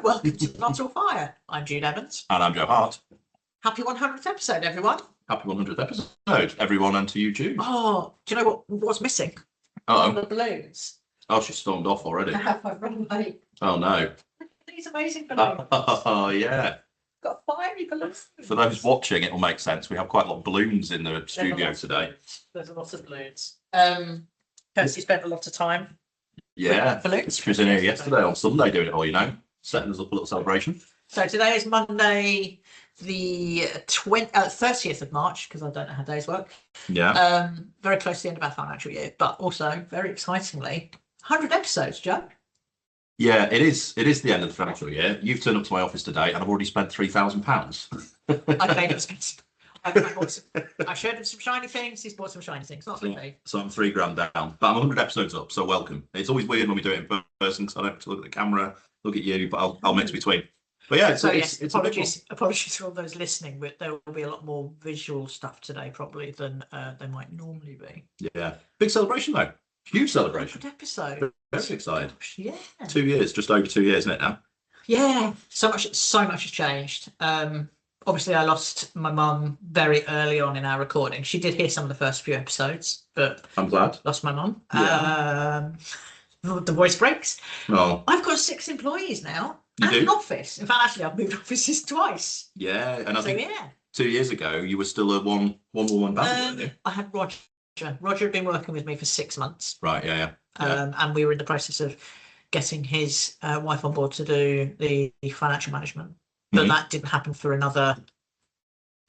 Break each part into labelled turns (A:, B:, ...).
A: welcome to Not All Fire. I'm Jude Evans.
B: And I'm Joe Hart.
A: Happy 100th episode, everyone.
B: Happy 100th episode, everyone, and to you, Jude.
A: Oh, do you know what's missing?
B: Uh-oh.
A: The balloons.
B: Oh, she's stormed off already.
A: I've run late.
B: Oh, no.
A: These amazing balloons.
B: Oh, yeah.
A: Got fiery balloons.
B: For those watching, it will make sense. We have quite a lot of balloons in the studio today.
A: There's a lot of balloons. Kirsty spent a lot of time.
B: Yeah.
A: Balloons.
B: She was in here yesterday on Sunday doing it all, setting us up a little celebration.
A: So today is Monday, the 30th of March, because I don't know how days work.
B: Yeah.
A: Very close to the end of our financial year, but also, very excitingly, 100 episodes, Joe.
B: Yeah, it is the end of the financial year. You've turned up to my office today and I've already spent £3,000.
A: I paid him. I showed him some shiny things. He's bought some shiny things. Not for me.
B: So I'm £3,000 down, but I'm 100 episodes up. So welcome. It's always weird when we do it in person because I don't have to look at the camera, look at you, but I'll mix between. But yeah, it's
A: apologies for all those listening, but there will be a lot more visual stuff today probably than there might normally be.
B: Yeah, big celebration though. Huge celebration.
A: 100 episode.
B: Very excited.
A: Gosh, yeah.
B: 2 years, just over 2 years, isn't it now?
A: Yeah, so much has changed. Obviously, I lost my mum very early on in our recording. She did hear some of the first few episodes, but
B: I'm glad.
A: Lost my mum.
B: Yeah.
A: The voice breaks.
B: Oh.
A: I've got 6 employees now
B: You
A: and
B: do?
A: an office. In fact, actually, I've moved offices twice.
B: Yeah, and I think
A: yeah.
B: 2 years ago you were still a one-woman band, weren't you?
A: I had Roger. Roger had been working with me for 6 months.
B: Right. Yeah.
A: And we were in the process of getting his wife on board to do the financial management. But that didn't happen for another,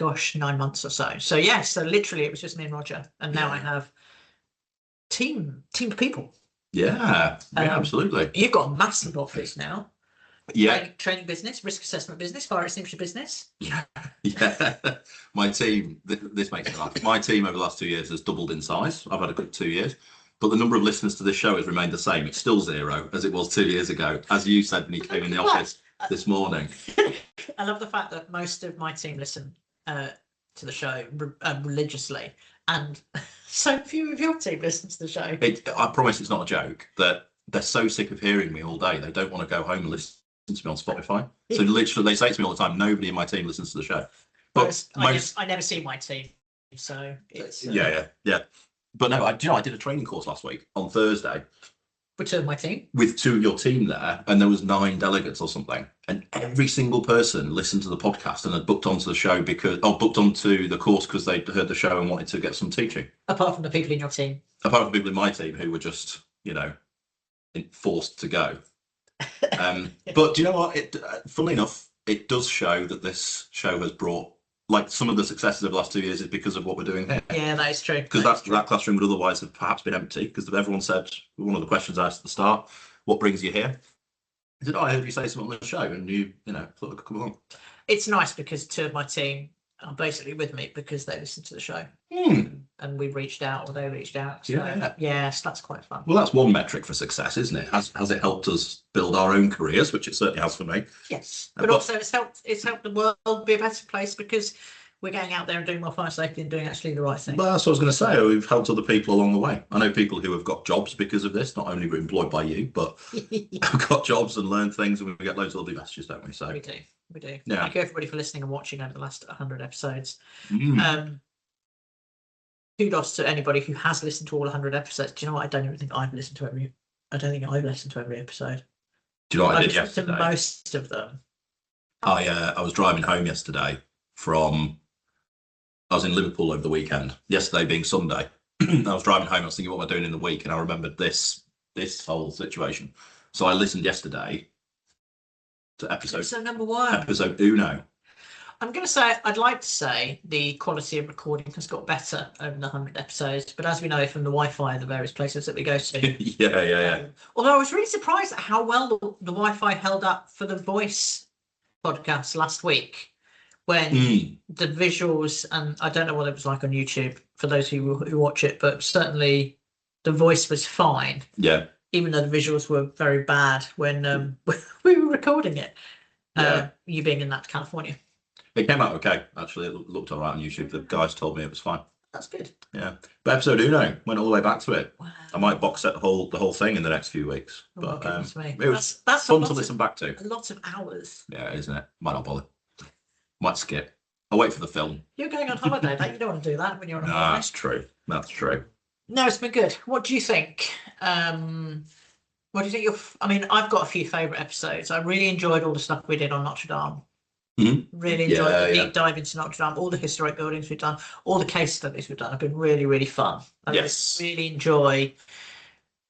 A: 9 months or so. So so literally it was just me and Roger. And now I have team of people.
B: Yeah. Yeah. Absolutely.
A: You've got a massive office now.
B: Yeah.
A: Training business, risk assessment business, fire extinguisher business.
B: Yeah. My team. This makes me laugh. My team over the last 2 years has doubled in size. I've had a good 2 years. But the number of listeners to this show has remained the same. It's still 0, as it was 2 years ago, as you said when you came in the office this morning.
A: I love the fact that most of my team listen to the show religiously, and so few of your team listen to the show.
B: I promise it's not a joke that they're so sick of hearing me all day. They don't want to go home and listen to me on Spotify. So literally, they say to me all the time, nobody in my team listens to the show. But
A: I never see my team, so it's
B: yeah. But no, I did a training course last week on Thursday.
A: with 2 of my team.
B: With 2 of your team there, and there was 9 delegates or something, and every single person listened to the podcast and had booked onto the show booked onto the course because they'd heard the show and wanted to get some teaching.
A: Apart from the people in your team.
B: Apart from people in my team who were just, forced to go. But do you know what? Funnily enough, it does show that this show has brought, like, some of the successes of the last 2 years is because of what we're doing here.
A: Yeah, that is true.
B: Because that classroom would otherwise have perhaps been empty, because everyone said, one of the questions I asked at the start, what brings you here? I said, I heard you say something on the show, and you thought I could come along.
A: It's nice because 2 of my team are basically with me because they listen to the show. And we reached out, or they reached out. So, so that's quite fun.
B: Well, that's one metric for success, isn't it? Has it helped us build our own careers, which it certainly has for me.
A: Yes, but also it's helped the world be a better place because we're going out there and doing more fire safety and doing actually the right thing.
B: Well, that's what I was going to say. We've helped other people along the way. I know people who have got jobs because of this, not only employed by you, but have got jobs and learned things, and we get loads of lovely messages, don't we? So
A: we do.
B: Yeah.
A: Thank you everybody for listening and watching over the last 100 episodes. Kudos to anybody who has listened to all 100 episodes. Do you know what? I don't think I've listened to every episode.
B: Do you know what I did
A: yesterday?
B: yesterday?
A: To most of them.
B: I was driving home yesterday I was in Liverpool over the weekend, yesterday being Sunday. I was driving home, I was thinking what am I doing in the week, and I remembered this whole situation. So I listened yesterday to episode
A: number 1.
B: Episode uno.
A: I'm going to say, I'd like to say the quality of recording has got better over the 100 episodes, but as we know from the Wi-Fi, the various places that we go to.
B: Yeah.
A: Although I was really surprised at how well the Wi-Fi held up for the voice podcast last week, when the visuals, and I don't know what it was like on YouTube for those who watch it, but certainly the voice was fine.
B: Yeah.
A: Even though the visuals were very bad when we were recording it. You being in that California.
B: It came out okay, actually. It looked all right on YouTube. The guys told me it was fine.
A: That's good.
B: Yeah, but episode Uno went all the way back to it.
A: Wow.
B: I might box set the whole thing in the next few weeks.
A: Oh,
B: But
A: goodness me.
B: it was
A: That's
B: fun to listen back to.
A: A lot of hours.
B: Yeah, isn't it? Might not bother. Might skip. I'll wait for the film.
A: You're going on holiday, don't you? Don't want to do that when you're on holiday.
B: That's true. That's true.
A: No, it's been good. What do you think? What do you think? I mean, I've got a few favourite episodes. I really enjoyed all the stuff we did on Notre Dame. Really enjoyed the deep dive into Notre Dame, all the historic buildings we've done, all the case studies we've done have been really, really fun. I really enjoy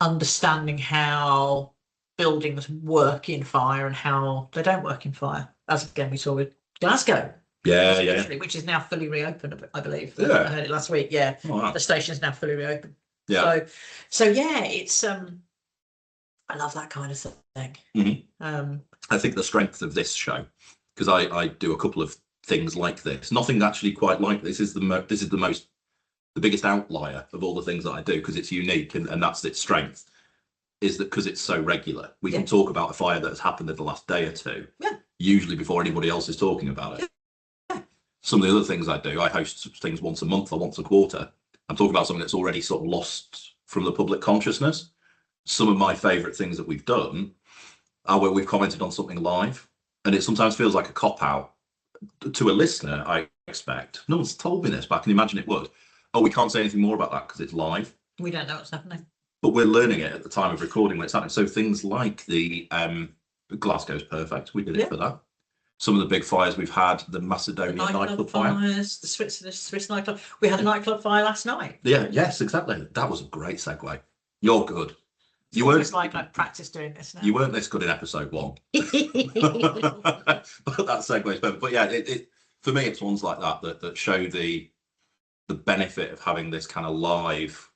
A: understanding how buildings work in fire and how they don't work in fire. As again, we saw with Glasgow. Which is now fully reopened, I believe. I heard it last week. Yeah. Oh, wow. The station is now fully reopened. Yeah. So yeah, it's I love that kind of thing.
B: I think the strength of this show, because I do a couple of things like this. Nothing actually quite like this. Is the biggest outlier of all the things that I do, because it's unique and that's its strength. Is that because it's so regular? We can talk about a fire that has happened in the last day or two. Yeah. Usually before anybody else is talking about it. Yeah. Some of the other things I do, I host things once a month or once a quarter. I'm talking about something that's already sort of lost from the public consciousness. Some of my favourite things that we've done are where we've commented on something live, and it sometimes feels like a cop-out to a listener, I expect. No one's told me this, but I can imagine it would. Oh, we can't say anything more about that because it's live.
A: We don't know what's happening.
B: But we're learning it at the time of recording when it's happening. So things like the Glasgow's perfect. We did it for that. Some of the big fires we've had, the Macedonian nightclub fire.
A: Fires, the Swiss nightclub. We had a nightclub fire last night.
B: Yeah, yes, exactly. That was a great segue. You're good. You weren't
A: like I practiced doing this now.
B: You weren't this good in episode 1. But that segues perfect. But yeah, it for me it's ones like that show the benefit of having this kind of live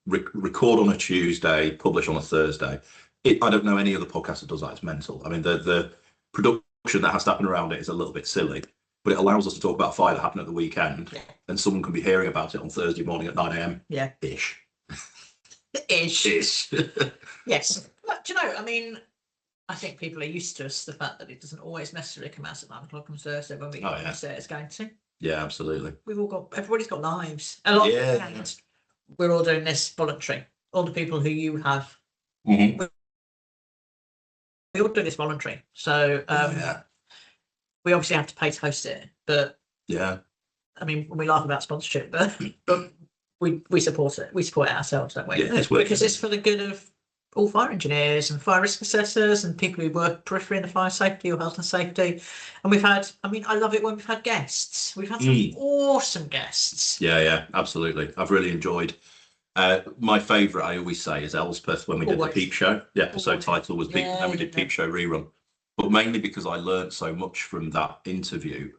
B: record on a Tuesday, publish on a Thursday. I don't know any other podcast that does that. It's mental. I mean, the production that has to happen around it is a little bit silly, but it allows us to talk about a fire that happened at the weekend, and someone can be hearing about it on Thursday morning at 9 a.m.
A: Yeah.
B: Ish.
A: Yes. But, you know, I mean, I think people are used to the fact that it doesn't always necessarily come out at 9 o'clock on Thursday when we say it's going to.
B: Yeah, absolutely.
A: Everybody's got lives. A lot of we're all doing this voluntary. All the people who you have, we all do this voluntary. So we obviously have to pay to host it, but I mean, we laugh about sponsorship, but we support it. We support it ourselves, don't we?
B: Yeah,
A: because it's for the good of all fire engineers and fire risk assessors and people who work periphery in the fire safety or health and safety. And we've had, I mean, I love it when we've had guests. We've had some awesome guests.
B: Yeah, absolutely. I've really enjoyed. My favourite, I always say, is Elspeth when we did the Peep Show. The episode title was Peep, and then we did Peep Show rerun. But mainly because I learned so much from that interview,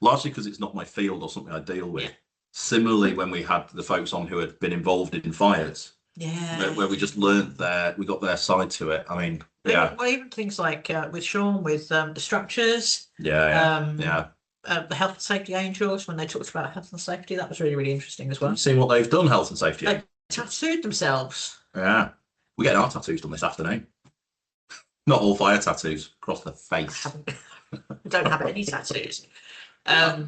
B: largely because it's not my field or something I deal with. Yeah. Similarly, when we had the folks on who had been involved in fires, where we just learned we got their side to it. I mean,
A: well, even things like with Sean with the structures, the health and safety angels, when they talked about health and safety, that was really, really interesting as well.
B: Seeing what they've done, health and safety.
A: They tattooed themselves.
B: Yeah, we're getting our tattoos done this afternoon. Not all fire tattoos across the face.
A: I don't have any tattoos. I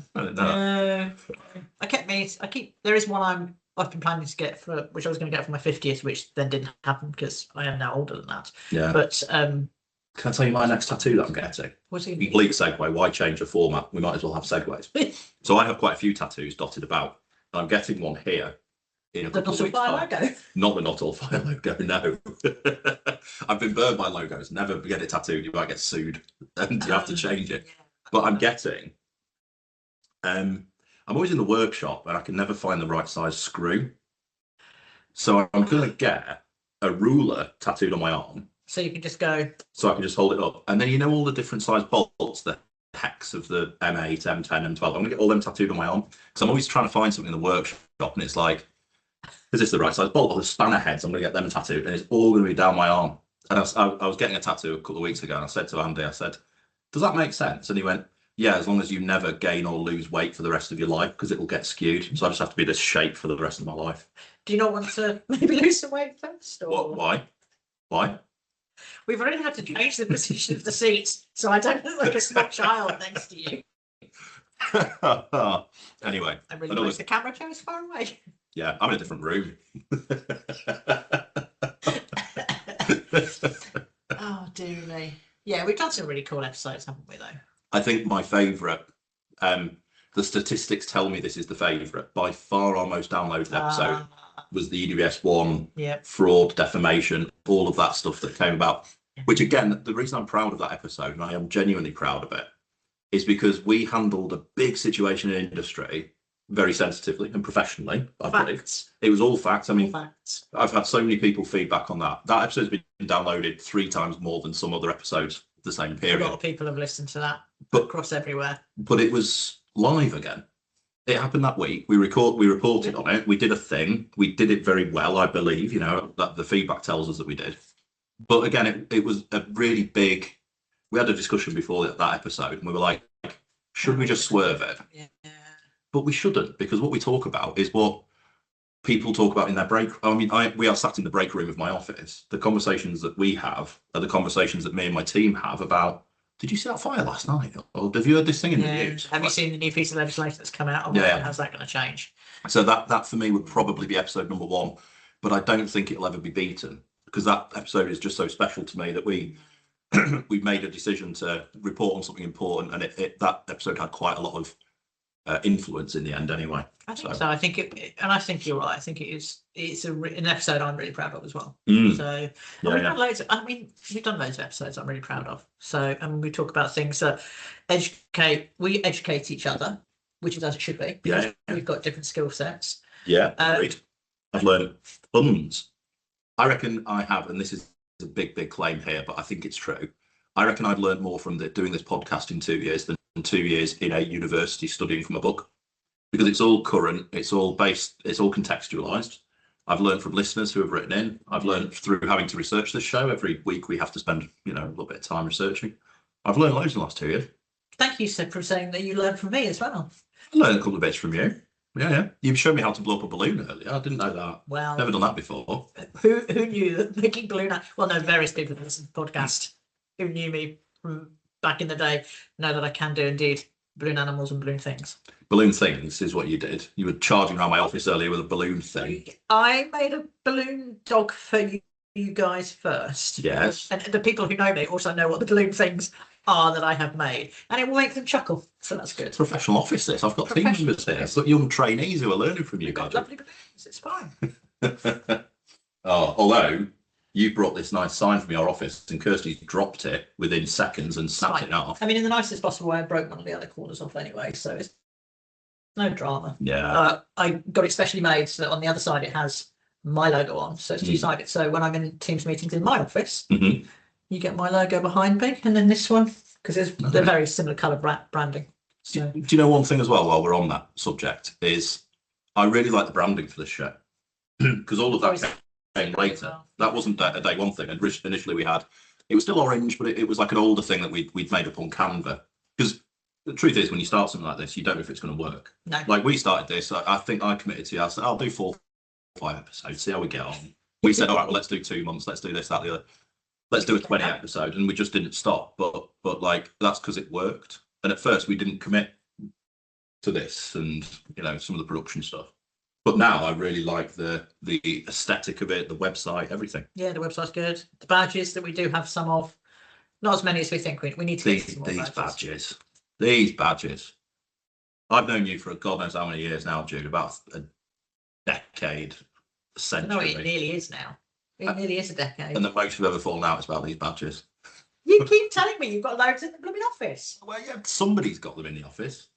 A: keep. There is one I've been planning to get which I was going to get for my 50th, which then didn't happen because I am now older than that.
B: Yeah.
A: But
B: can I tell you my next tattoo that I'm getting?
A: What's it?
B: Complete segue. Why change the format? We might as well have segues. So I have quite a few tattoos dotted about. I'm getting one here in a couple of weeks' time.
A: Logo.
B: Not the Not All Fire logo. No. I've been burned by logos. Never get it tattooed. You might get sued, and you have to change it. But I'm getting. I'm always in the workshop and I can never find the right size screw. So I'm going to get a ruler tattooed on my arm.
A: So you can just go.
B: So I can just hold it up. And then you know all the different size bolts, the hex of the M8, M10, M12. I'm going to get all them tattooed on my arm. Because I'm always trying to find something in the workshop and it's like, is this the right size bolt? Or the spanner heads, I'm going to get them tattooed. And it's all going to be down my arm. And I was getting a tattoo a couple of weeks ago and I said to Andy, I said, does that make sense? And he went, yeah, as long as you never gain or lose weight for the rest of your life, because it will get skewed. So I just have to be this shape for the rest of my life.
A: Do you not want to maybe lose some weight first? Or...
B: What? Why?
A: We've already had to change the position of the seats, so I don't look like a small child next to you.
B: Anyway,
A: I really wish the camera chair was far away.
B: Yeah, I'm in a different room.
A: Oh, dear me. Yeah, we've done some really cool episodes, haven't we, though?
B: I think my favourite, the statistics tell me this is the favourite. By far our most downloaded episode was the EDBS one, fraud, defamation, all of that stuff that came about. Which, again, the reason I'm proud of that episode, and I am genuinely proud of it, is because we handled a big situation in industry very sensitively and professionally. I believe it was all facts. I mean, I've had so many people feedback on that. That episode's been downloaded 3 times more than some other episodes the same period.
A: A lot of people have listened to that across everywhere.
B: But it was live again. It happened that week. We reported on it. We did a thing. We did it very well, I believe. You know, that the feedback tells us that we did. But again, it was a really big. We had a discussion before that episode, and we were like, should we just swerve it?
A: Yeah.
B: But we shouldn't, because what we talk about is what people talk about in their break. I mean, we are sat in the break room of my office. The conversations that we have are the conversations that me and my team have about, did you see that fire last night? Or have you heard this thing in the news?
A: Have you seen the new piece of legislation that's come out? How's that going to change? So
B: that for me would probably be episode number 1, but I don't think it'll ever be beaten, because that episode is just so special to me that we made a decision to report on something important, and that episode had quite a lot of influence in the end anyway.
A: I think so. I think and I think you're right. I think it's an episode I'm really proud of as well. So we've done loads of episodes I'm really proud of. So we talk about things that we educate each other, which is as it should be, because we've got different skill sets.
B: Agreed. I've learned tons. I reckon I have, and this is a big claim here, but I think it's true. I reckon I've learned more from doing this podcast in 2 years than 2 years in a university studying from a book, because it's all current, it's all contextualized. I've learned from listeners who have written in. I've learned through having to research this show. Every week we have to spend, a little bit of time researching. I've learned loads in the last 2 years.
A: Thank you, Sid, for saying that you learned from me as well.
B: I learned a couple of bits from you. Yeah. You showed me how to blow up a balloon earlier. I didn't know that.
A: Well,
B: never done that before.
A: Who knew that making balloon? Well, no, various people in this podcast who knew me from back in the day know that I can do indeed balloon animals and balloon things.
B: Balloon things is what you did. You were charging around my office earlier with a balloon thing.
A: I made a balloon dog for you guys first.
B: Yes.
A: And the people who know me also know what the balloon things are that I have made, and it will make them chuckle. So that's good.
B: Professional office this. I've got team members here. I've got young trainees who are learning from you guys.
A: Lovely balloons. It's fine.
B: Although you brought this nice sign from your office, and Kirsty dropped it within seconds and snapped it off.
A: I mean, in the nicest possible way. I broke one of the other corners off anyway, so it's no drama.
B: Yeah.
A: I got it specially made so that on the other side it has my logo on, so it's two-sided. So when I'm in Teams meetings in my office, you get my logo behind me, and then this one, because they're very similar colour branding. So.
B: Do you know one thing as well, while we're on that subject, is I really like the branding for this show, because all of that came later. That wasn't a day one thing. And initially it was still orange, but it was like an older thing that we'd made up on Canva. Because the truth is, when you start something like this, you don't know if it's going to work.
A: No.
B: Like we started this, I think I committed to you. I said, I'll do 4 or 5 episodes, see how we get on. We said, all right, well, let's do 2 months, let's do this, that, the other. Let's do a 20 episode, and we just didn't stop. But like that's because it worked. And at first we didn't commit to this, and some of the production stuff. But now I really like the aesthetic of it, the website, everything. Yeah, the website's good. The badges that we do have some of, not as many as we think. We need to get some more badges. These badges. I've known you for God knows how many years now, Jude. About a decade, a century. No, it nearly is now. It nearly is a decade. And the most we've ever fallen out is about these badges. You keep telling me you've got loads in the blooming office. Well, yeah, somebody's got them in the office.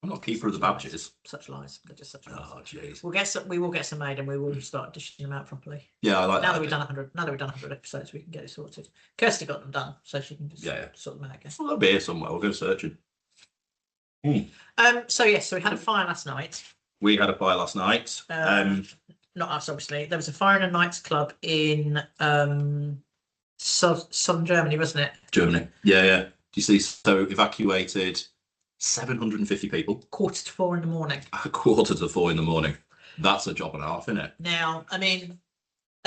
B: I'm not keeper of the badges. Such lies. They're just such lies. Oh, jeez. We will get some made, and we will start dishing them out properly. Yeah, I like that. Now that we've done 100 episodes, we can get it sorted. Kirsty got them done, so she can just sort them out again. Well, they'll be here somewhere. We'll go searching. So we had a fire last night. We had a fire last night. Not us, obviously. There was a fire in a nightclub in southern Germany, wasn't it? Germany. Yeah. Do you see? So evacuated 750 people. 3:45 in the morning. 3:45 in the morning. That's a job and a half, isn't it? Now, I mean,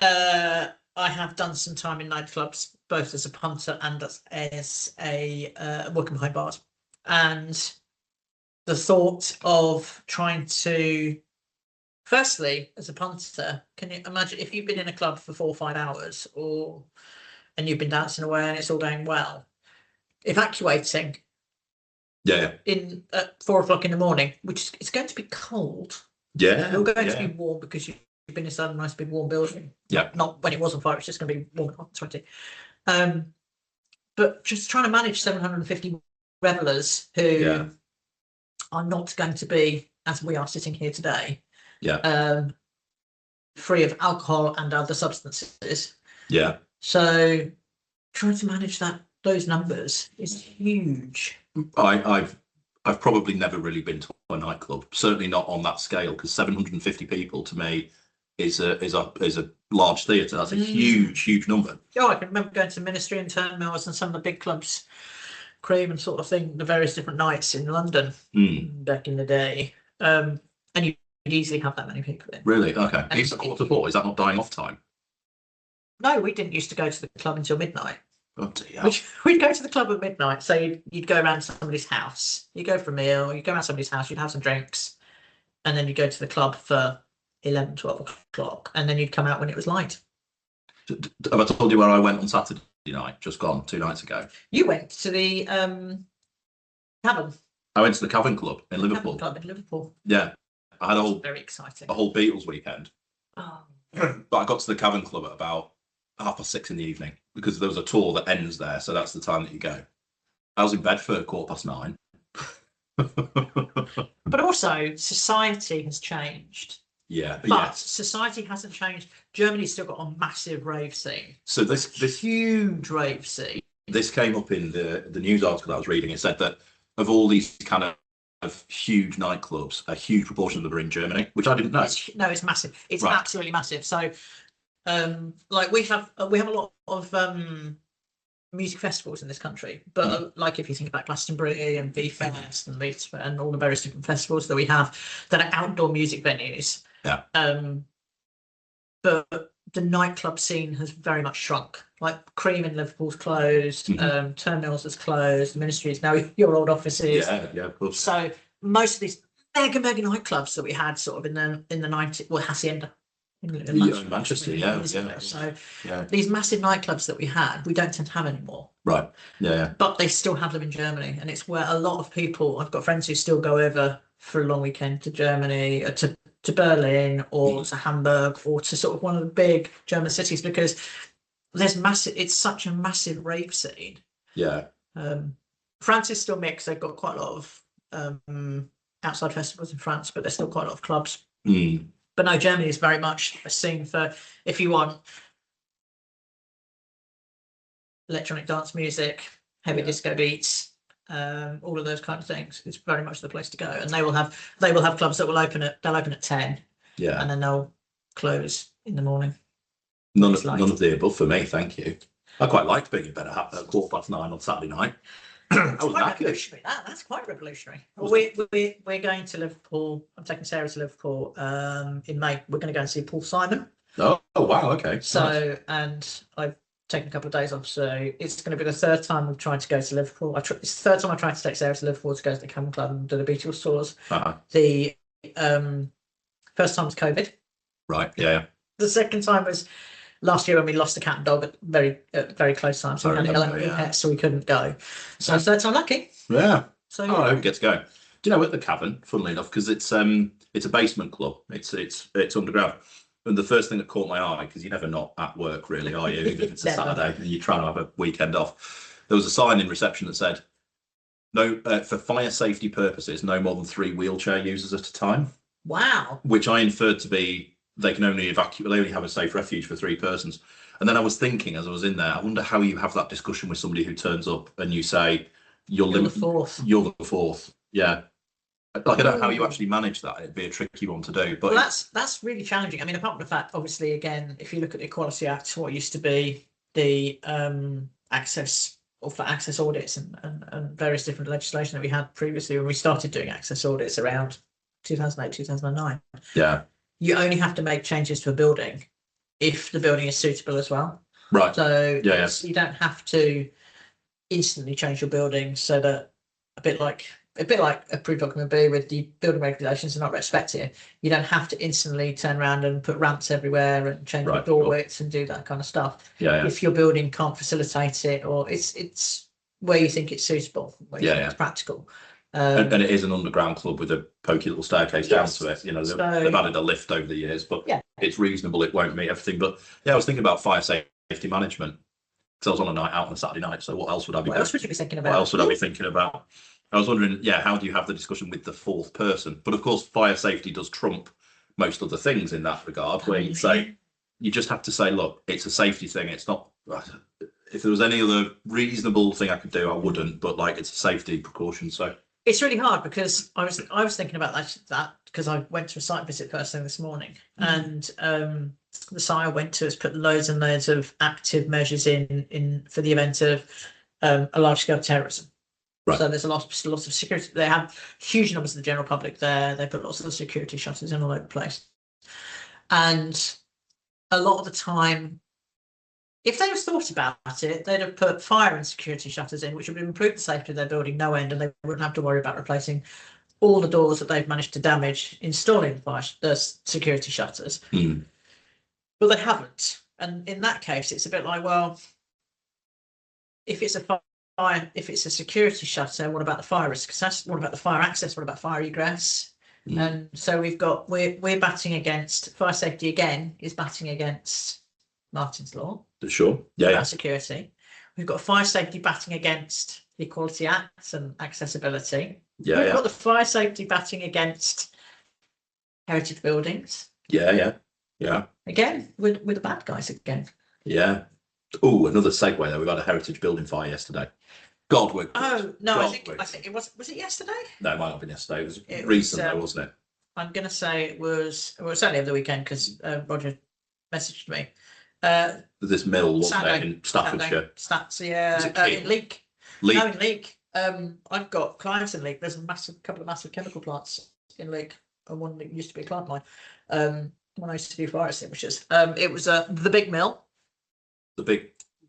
B: I have done some time in nightclubs, both as a punter and as a working behind bars, and
A: the thought of trying to, firstly, as a punter, can you imagine if you've been in a club for 4 or 5 hours, and you've been dancing away and it's all going well, evacuating in at 4 o'clock in the morning, which it's going to be cold.
B: Yeah,
A: you're going to be warm because you've been inside a nice big warm building. Not when it was on fire, it's just going to be warm and hot, sweaty. But just trying to manage 750 revelers who are not going to be, as we are sitting here today, free of alcohol and other substances. So trying to manage those numbers is huge.
B: I've probably never really been to a nightclub, certainly not on that scale, because 750 people to me is a large theatre. That's a huge number.
A: I can remember going to Ministry and Turnmills and some of the big clubs, Cream and sort of thing, the various different nights in London back in the day. And you'd easily have that many people in.
B: Really? Okay. It's 3:45. Is that not dying off time?
A: No, we didn't used to go to the club until midnight.
B: Oh dear.
A: We'd go to the club at midnight. So you'd go around somebody's house. You go for a meal. You go around somebody's house. You'd have some drinks, and then you go to the club for 11, 12 o'clock, and then you'd come out when it was light.
B: Have I told you where I went on Saturday night? Just gone 2 nights ago.
A: You went to the Cavern.
B: I went to the Cavern Club in Liverpool.
A: Club in Liverpool.
B: Yeah, I had
A: very exciting.
B: a whole Beatles weekend.
A: Oh.
B: But I got to the Cavern Club at about 6:30 in the evening because there was a tour that ends there, so that's the time that you go. I was in bed for 9:15.
A: But also, society has changed. But society hasn't changed. Germany's still got a massive rave scene.
B: So this
A: huge rave scene.
B: This came up in the news article I was reading. It said that of all these kind of huge nightclubs, a huge proportion of them are in Germany, which I didn't know.
A: It's massive. It's absolutely massive. So, like we have a lot of music festivals in this country, but like if you think about Glastonbury and V-Fest and Leeds and all the various different festivals that we have that are outdoor music venues. But the nightclub scene has very much shrunk. Like Cream in Liverpool's closed, Turnmills is closed, the Ministry is now your old offices.
B: Of course.
A: So most of these mega nightclubs that we had sort of in the 90s, well, Hacienda in
B: Manchester,
A: So these massive nightclubs that we had, we don't tend to have anymore.
B: Right.
A: But they still have them in Germany, and it's where a lot of people. I've got friends who still go over for a long weekend to Germany, to Berlin, or to Hamburg, or to sort of one of the big German cities, because there's massive. It's such a massive rave scene. France is still mixed. They've got quite a lot of outside festivals in France, but there's still quite a lot of clubs. But no, Germany is very much a scene for, if you want electronic dance music, heavy disco beats, all of those kind of things. It's very much the place to go. And they will have clubs that will open at 10. And then they'll close in the morning.
B: None of the above for me, thank you. I quite liked being in bed at 9:15 on Saturday night.
A: That's quite revolutionary. That's quite revolutionary. We're going to Liverpool. I'm taking Sarah to Liverpool in May. We're going to go and see Paul Simon.
B: Oh wow, okay.
A: So
B: nice.
A: And I've taken a couple of days off, so it's going to be the third time we've tried to go to Liverpool. It's the third time I tried to take Sarah to Liverpool to go to the Cavern Club and do the Beatles tours. The first time was COVID.
B: Right. Yeah.
A: The second time was last year when we lost a cat and dog at very close time, so we had 11 pets, so we couldn't go. So that's unlucky.
B: Yeah.
A: So
B: I hope we get to go. Do you know at the Cavern, funnily enough, because it's a basement club. It's underground. And the first thing that caught my eye, because you're never not at work really, are you? Even if it's a Saturday and you're trying to have a weekend off. There was a sign in reception that said, "No, for fire safety purposes, no more than 3 wheelchair users at a time."
A: Wow.
B: Which I inferred to be they can only evacuate. They only have a safe refuge for 3 persons. And then I was thinking as I was in there, I wonder how you have that discussion with somebody who turns up and you say you're
A: the fourth.
B: You're the fourth. Yeah. Like I don't know how you actually manage that. It'd be a tricky one to do. But
A: well, that's really challenging. I mean, apart from the fact, obviously, again, if you look at the Equality Act, what used to be the access or for access audits and various different legislation that we had previously when we started doing access audits around 2008, 2009.
B: Yeah.
A: You only have to make changes to a building if the building is suitable as well.
B: Right.
A: So you don't have to instantly change your building so that, a bit like a bit like a pre-document B with the building regulations are not respected. You don't have to instantly turn around and put ramps everywhere and change the door widths and do that kind of stuff. If your building can't facilitate it, or it's where you think it's suitable, where you think it's practical.
B: And it is an underground club with a pokey little staircase down to it. You know, they've added a lift over the years, but it's reasonable. It won't meet everything. But yeah, I was thinking about fire safety management because I was on a night out on a Saturday night. So what else would I be?
A: What else would you be thinking about?
B: What else would I be thinking about? I was wondering, how do you have the discussion with the fourth person? But of course, fire safety does trump most other things in that regard, where you say, you just have to say, look, it's a safety thing. It's not, if there was any other reasonable thing I could do, I wouldn't, but like it's a safety precaution. So
A: it's really hard because I was thinking about that because I went to a site visit first thing this morning, and the site I went to has put loads and loads of active measures in for the event of a large scale terrorism. Right. So there's lots of security. They have huge numbers of the general public there. They put lots of security shutters in all over the place. And a lot of the time, if they'd have thought about it, they'd have put fire and security shutters in, which would have improved the safety of their building no end, and they wouldn't have to worry about replacing all the doors that they've managed to damage installing the security shutters. But they haven't. And in that case, it's a bit like, well, if it's a security shutter, what about the fire risk assessment? What about the fire access? What about fire egress? And so we're batting against fire safety again, is batting against Martin's Law.
B: Sure.
A: Security. We've got fire safety batting against the Equality Act and accessibility. We've got the fire safety batting against heritage buildings. Again, we're the bad guys again.
B: Oh, another segue there. We've had a heritage building fire yesterday. God, we're
A: oh no, I think it was it yesterday?
B: No, it might not have been yesterday. It was recent though, wasn't it?
A: I'm gonna say it was certainly over the weekend because Roger messaged me.
B: This mill, wasn't it, in Staffordshire?
A: In Leek. No, in Leek. I've got clients in Leek. There's a couple of massive chemical plants in Leek, and one that used to be a client of mine. When I used to do fire extinguishers. It was the Big Mill.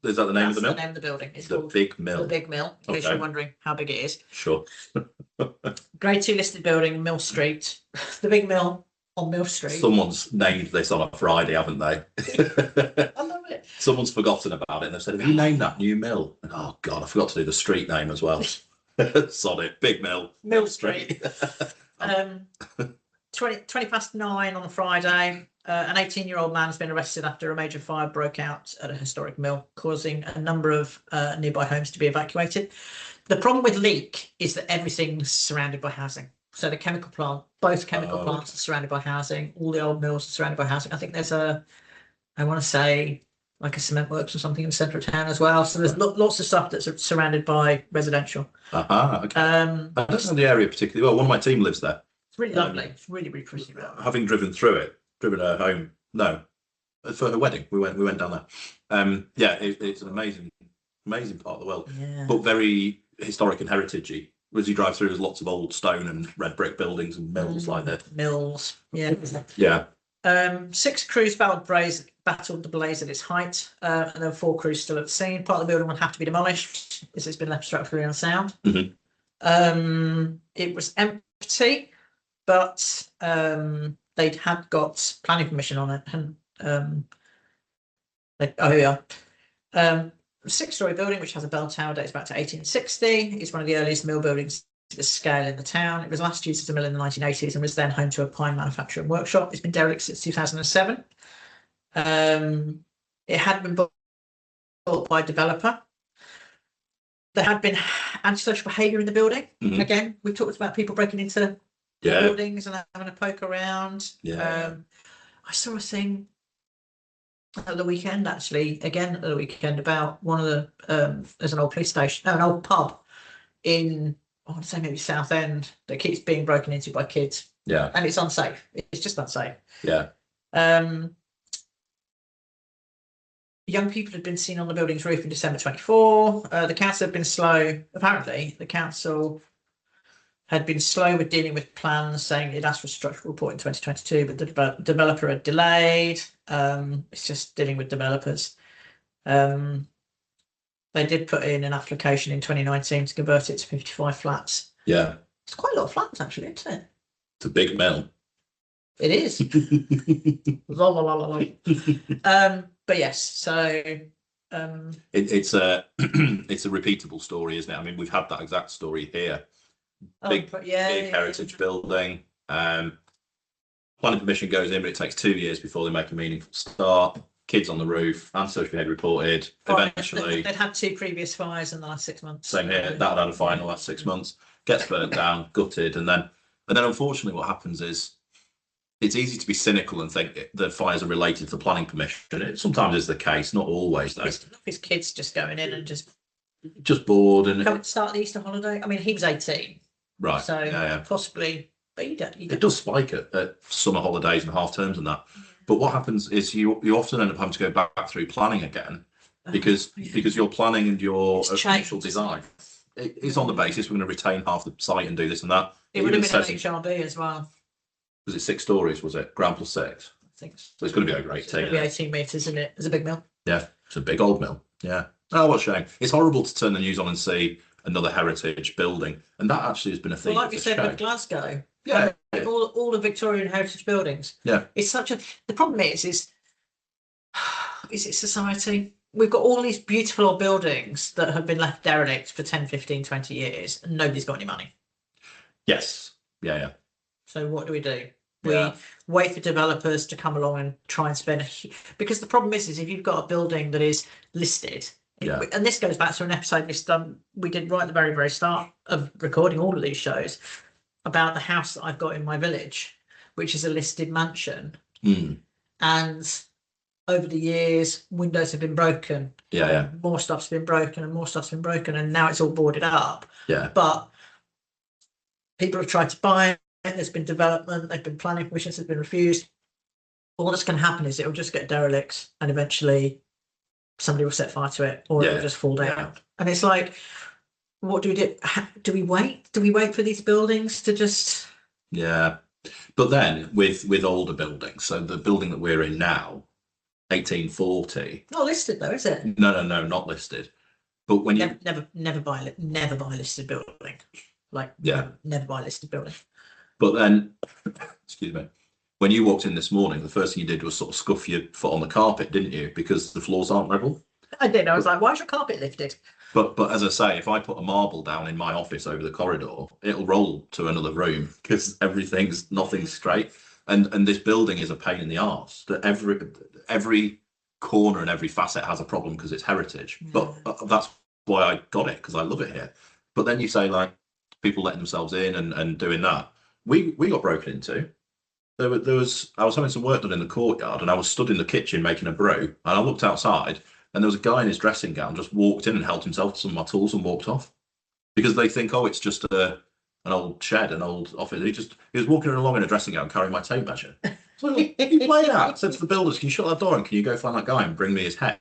B: Is that the name of the mill?
A: The name of the building. It's
B: the
A: called
B: Big Mill.
A: The Big Mill, in case you're wondering how big it is.
B: Sure.
A: Grade 2 listed building, Mill Street. The Big Mill on Mill Street.
B: Someone's named this on a Friday, haven't they?
A: I love it.
B: Someone's forgotten about it and they've said, have you named that new mill? And, oh God, I forgot to do the street name as well. Sod it. Big Mill.
A: Mill Street. 9:20 on a Friday. An 18-year-old man has been arrested after a major fire broke out at a historic mill, causing a number of nearby homes to be evacuated. The problem with Leek is that everything's surrounded by housing. So the chemical plant, both chemical plants are surrounded by housing. All the old mills are surrounded by housing. I think there's I want to say, like a cement works or something in the centre of town as well. So there's lots of stuff that's surrounded by residential.
B: Okay. I don't know the area particularly well. One of my team lives there.
A: It's really lovely. It's really, really pretty.
B: Having driven her home. No, for her wedding, we went down there. It's an amazing part of the world, but very historic and heritagey. As you drive through, there's lots of old stone and red brick buildings and mills like that.
A: Mills, 6 crews battled the blaze at its height, and there were 4 crews still at the scene. Part of the building will have to be demolished as it's been left structurally unsound. It was empty, but they'd had got planning permission on it, and 6-story building which has a bell tower dates back to 1860. It's one of the earliest mill buildings to this scale in the town. It was last used as a mill in the 1980s and was then home to a pine manufacturing workshop. It's been derelict since 2007. It had been built by a developer. There had been antisocial behaviour in the building. Again, we've talked about people breaking into buildings and having a poke around. I saw a thing at the weekend, about one of the there's an old police station, an old pub in, I want to say maybe Southend, that keeps being broken into by kids. And it's unsafe. It's just unsafe. Young people had been seen on the building's roof in December 24. The council had been slow. Apparently, the council had been slow with dealing with plans, saying it asked for a structural report in 2022, but the developer had delayed. It's just dealing with developers. They did put in an application in 2019 to convert it to 55 flats. It's quite a lot of flats, actually, isn't it?
B: It's a big mill.
A: It is. La, la, la, la, la. But yes, so
B: it's a it's a repeatable story, isn't it? I mean, we've had that exact story here. Big heritage building. Planning permission goes in, but it takes 2 years before they make a meaningful start. Kids on the roof, antisocial behaviour reported. Eventually,
A: they'd had 2 previous fires in the last 6 months.
B: Same here. That had a fire in the last 6 months. Gets burnt down, gutted, and then unfortunately, what happens is it's easy to be cynical and think the fires are related to the planning permission. It sometimes is the case, not always though.
A: His kids just going in and just
B: bored and
A: come start the Easter holiday. I mean, he was 18,
B: right?
A: So possibly, but you don't.
B: It does spike at summer holidays and half terms and that. But what happens is you often end up having to go back through planning again because your planning and your initial design is on the basis we're going to retain half the site and do this and that.
A: It would have been an HRB as well.
B: Was it 6 stories? Was it ground plus 6?
A: I think so.
B: So it's going to be over 18.
A: It's going to be 18 metres, isn't it? It's a big mill.
B: Yeah, it's a big old mill. Yeah. Oh, what a shame. It's horrible to turn the news on and see another heritage building, and that actually has been a thing.
A: Well, like we said with Glasgow,
B: yeah,
A: all the Victorian heritage buildings.
B: Yeah,
A: it's such a. The problem is it society? We've got all these beautiful old buildings that have been left derelict for 10, 15, 20 years, and nobody's got any money.
B: Yes. Yeah.
A: So what do? We wait for developers to come along and try and spend because the problem is if you've got a building that is listed, and this goes back to an episode we did right at the very, very start of recording all of these shows about the house that I've got in my village, which is a listed mansion. And over the years, windows have been broken. More stuff's been broken and more stuff's been broken, and now it's all boarded up. But people have tried to buy it. There's been development, there've been planning permissions have been refused. All that's going to happen is it will just get derelict and eventually somebody will set fire to it or it will just fall down. And it's like, what do we do? Do we wait? Do we wait for these buildings to just...
B: Yeah. But then with older buildings, so the building that we're in now, 1840.
A: Not listed though, is it?
B: No, not listed. But when you...
A: Never buy a listed building. Never buy a listed building.
B: But then, excuse me, when you walked in this morning, the first thing you did was sort of scuff your foot on the carpet, didn't you? Because the floors aren't level.
A: I did. I was like, why is your carpet lifted?
B: But as I say, if I put a marble down in my office over the corridor, it'll roll to another room because nothing's straight. And this building is a pain in the arse. That every corner and every facet has a problem because it's heritage. But that's why I got it, because I love it here. But then you say like people letting themselves in and doing that. We got broken into. I was having some work done in the courtyard and I was stood in the kitchen making a brew and I looked outside and there was a guy in his dressing gown just walked in and helped himself to some of my tools and walked off because they think, oh, it's just an old shed, an old office. He was walking along in a dressing gown carrying my tape measure. So you play that. I said to the builders, can you shut that door and can you go find that guy and bring me his head?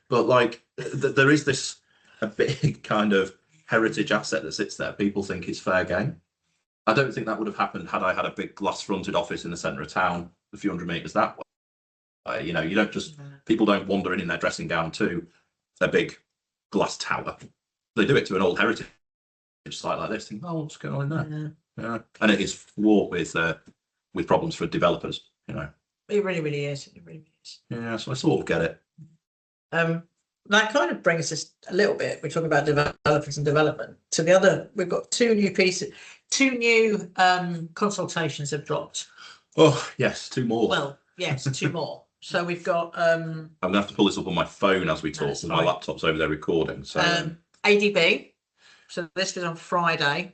B: But like there is a big kind of heritage asset that sits there. People think it's fair game. I don't think that would have happened had I had a big glass-fronted office in the centre of town, a few hundred metres that way. You don't just people don't wander in their dressing gown to a big glass tower. They do it to an old heritage site like this. Think, oh, what's going on in there? Yeah, and it is fraught with problems for developers.
A: It really, really is. It really is.
B: Yeah, so I sort of get it.
A: That kind of brings us a little bit. We're talking about developers and development. To the other, we've got two new consultations have dropped.
B: Oh yes, 2 more.
A: Well, yes, 2 more. So we've got.
B: I'm gonna have to pull this up on my phone as we talk, because my laptop's over there recording. So
A: ADB. So this is on Friday. I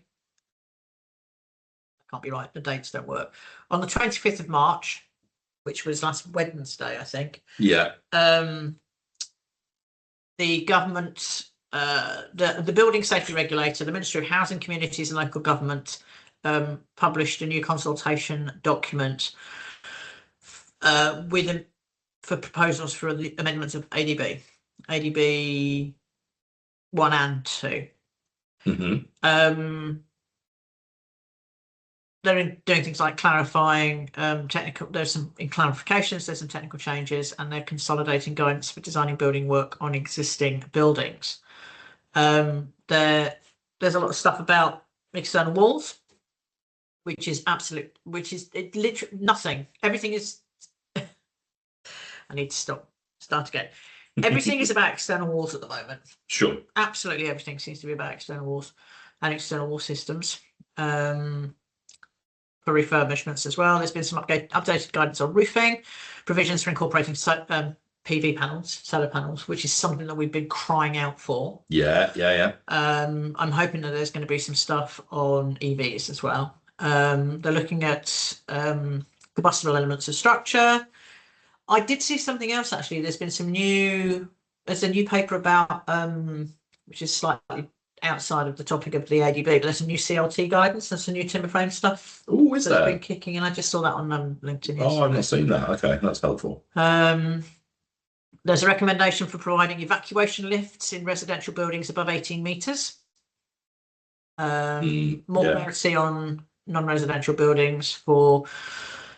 A: can't be right. The dates don't work. On the 25th of March, which was last Wednesday, I think.
B: Yeah.
A: The government, the building safety regulator, the Ministry of Housing, Communities and Local Government published a new consultation document for proposals for the amendments of ADB 1 and 2. They're doing things like clarifying technical. There's some clarifications. There's some technical changes, and they're consolidating guidance for designing building work on existing buildings. There's a lot of stuff about external walls. which is it literally nothing. Everything is. I need to start again. Everything is about external walls at the moment.
B: Sure.
A: Absolutely everything seems to be about external walls and external wall systems. For refurbishments as well. There's been some updated guidance on roofing, provisions for incorporating PV panels, solar panels, which is something that we've been crying out for.
B: Yeah.
A: I'm hoping that there's going to be some stuff on EVs as well. They're looking at combustible elements of structure. I did see something else actually. There's a new paper about which is slightly outside of the topic of the ADB, but there's a new CLT guidance. There's some new timber frame stuff.
B: Oh, is there?
A: Been kicking, and I just saw that on LinkedIn.
B: Oh, I've not seen that. Okay, that's helpful.
A: There's a recommendation for providing evacuation lifts in residential buildings above 18 metres. More clarity on non-residential buildings for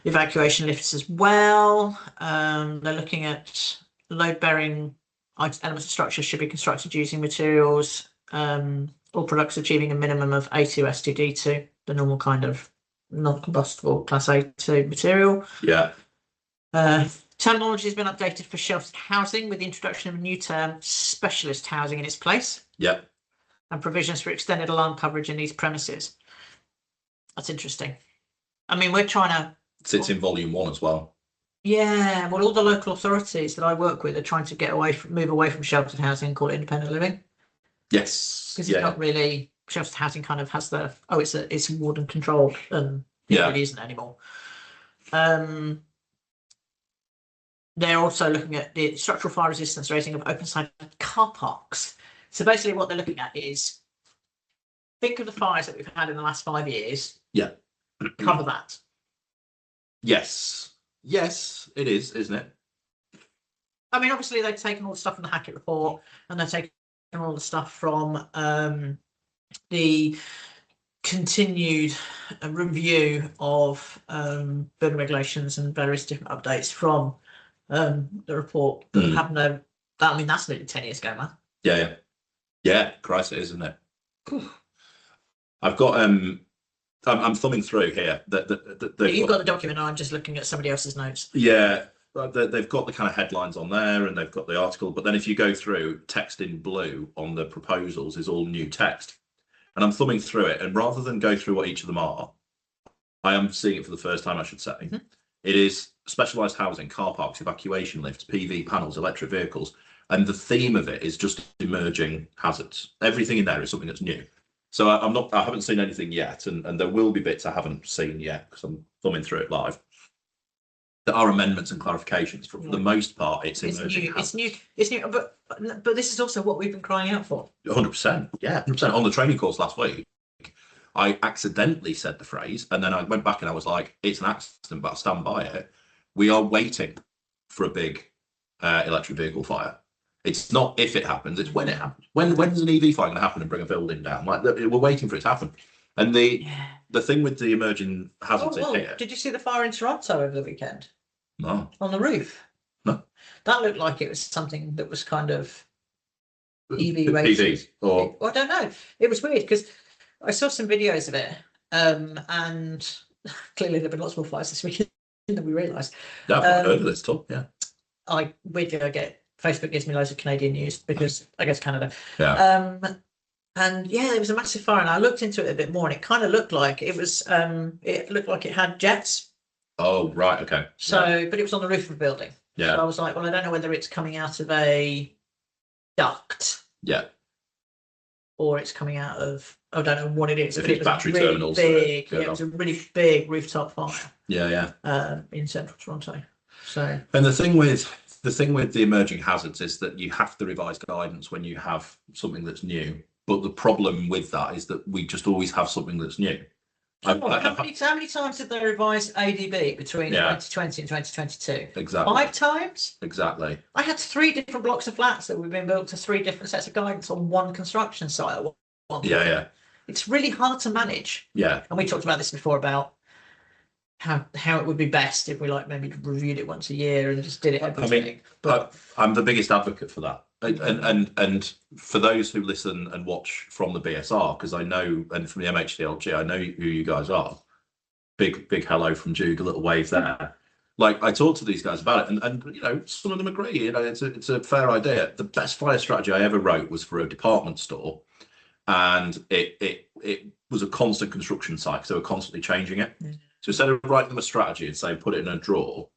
A: evacuation lifts as well. They're looking at load-bearing elements of structure should be constructed using materials, all products achieving a minimum of A2 S2D2, the normal kind of non-combustible class A2 material.
B: Yeah.
A: Terminology has been updated for sheltered housing with the introduction of a new term, specialist housing, in its place.
B: Yep.
A: And provisions for extended alarm coverage in these premises. That's interesting. I mean, we're trying to...
B: Sits in volume 1 as well.
A: Yeah, well, all the local authorities that I work with are trying to move away from sheltered housing and call it independent living.
B: Yes.
A: Because it's not really... Sheltered housing kind of has the... Oh, it's warden controlled, and it really isn't anymore. They're also looking at the structural fire resistance rating of open-sided car parks. So basically what they're looking at is, think of the fires that we've had in the last 5 years.
B: Yeah.
A: Cover that.
B: Yes. Yes, it is, isn't it?
A: I mean, obviously they've taken all the stuff from the Hackett report, and they're taking all the stuff from the continued review of building regulations and various different updates from the report that have no... I mean, that's nearly 10 years ago, man.
B: Yeah, Christ, it is, isn't it? I've got I'm thumbing through here.
A: You've got the document, and I'm just looking at somebody else's notes.
B: Yeah, they've got the kind of headlines on there, and they've got the article. But then if you go through, text in blue on the proposals is all new text. And I'm thumbing through it, and rather than go through what each of them are, I am seeing it for the first time, I should say. Mm-hmm. It is specialised housing, car parks, evacuation lifts, PV panels, electric vehicles. And the theme of it is just emerging hazards. Everything in there is something that's new. So I haven't seen anything yet, and there will be bits I haven't seen yet because I'm thumbing through it live. There are amendments and clarifications. For the most part, it's emerging.
A: It's new, but this is also what we've been crying out for.
B: 100%. Yeah, 100%. On the training course last week, I accidentally said the phrase, and then I went back and I was like, it's an accident, but I stand by it. We are waiting for a big electric vehicle fire. It's not if it happens, it's when it happens. When's an EV fire going to happen and bring a building down? Like, we're waiting for it to happen. And the thing with the emerging hazards is here.
A: Did you see the fire in Toronto over the weekend?
B: No.
A: On the roof?
B: No.
A: That looked like it was something that was kind of EV rated.
B: PV, or...
A: I don't know. It was weird because I saw some videos of it, and clearly there have been lots more fires this weekend than we realised.
B: Yeah, I've heard of this talk, yeah.
A: Facebook gives me loads of Canadian news because I guess Canada.
B: Yeah.
A: And yeah, there was a massive fire, and I looked into it a bit more, and it kind of looked like it was. It looked like it had jets.
B: Oh right, okay.
A: So, but it was on the roof of a building.
B: Yeah.
A: So I was like, well, I don't know whether it's coming out of a duct.
B: Yeah.
A: Or it's coming out of. I don't know what it is.
B: If it's battery
A: really
B: terminals.
A: Big. Yeah, it was a really big rooftop fire.
B: Yeah.
A: In central Toronto. So.
B: And the thing with the emerging hazards is that you have to revise guidance when you have something that's new. But the problem with that is that we just always have something that's new.
A: How many times did they revise ADB between 2020 and 2022?
B: Exactly.
A: 5 times?
B: Exactly.
A: I had 3 different blocks of flats that were being built to 3 different sets of guidance on one construction site.
B: Yeah.
A: It's really hard to manage.
B: Yeah.
A: And we talked about this before about how it would be best if we maybe reviewed it once a year and just did it every week. But
B: I'm the biggest advocate for that. And for those who listen and watch from the BSR, because I know, and from the MHDLG, I know who you guys are. big hello from Jude, a little wave there. Like, I talked to these guys about it, and you know, some of them agree. You know, it's a fair idea. The best fire strategy I ever wrote was for a department store, and it was a constant construction site, so they were constantly changing it. So instead of writing them a strategy and saying put it in a drawer,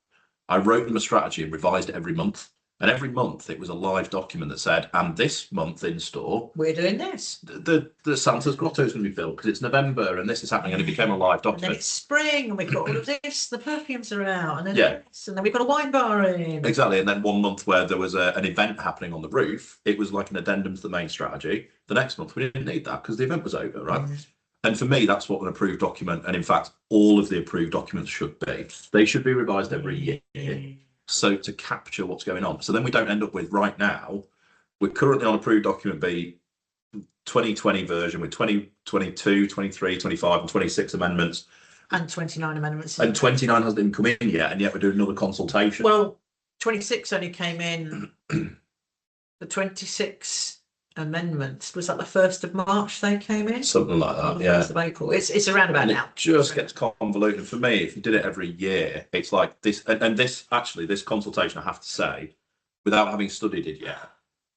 B: I wrote them a strategy and revised it every month. And every month it was a live document that said, and this month in store,
A: we're doing this.
B: The Santa's grotto is going to be filled because it's November and this is happening, and it became a live document.
A: And then it's spring and we've got all of this, the perfumes are out, and then this, and then we've got a wine bar in.
B: Exactly. And then one month where there was an event happening on the roof, it was like an addendum to the main strategy. The next month we didn't need that because the event was over, right? And for me, that's what an approved document, and in fact, all of the approved documents should be. They should be revised every year. So to capture what's going on. So then we don't end up with, right now, we're currently on approved document B 2020 version with 2022, 23, 25 and 26 amendments.
A: And 29 amendments.
B: And 29 hasn't even come in yet, and yet we're doing another consultation.
A: Well, 26 only came in, the 26 amendments, was that the 1st of March they came in?
B: Something like that,
A: the
B: yeah.
A: 1st of April. It's around about now.
B: It just gets convoluted. For me, if you did it every year, it's like this, and this consultation, I have to say, without having studied it yet,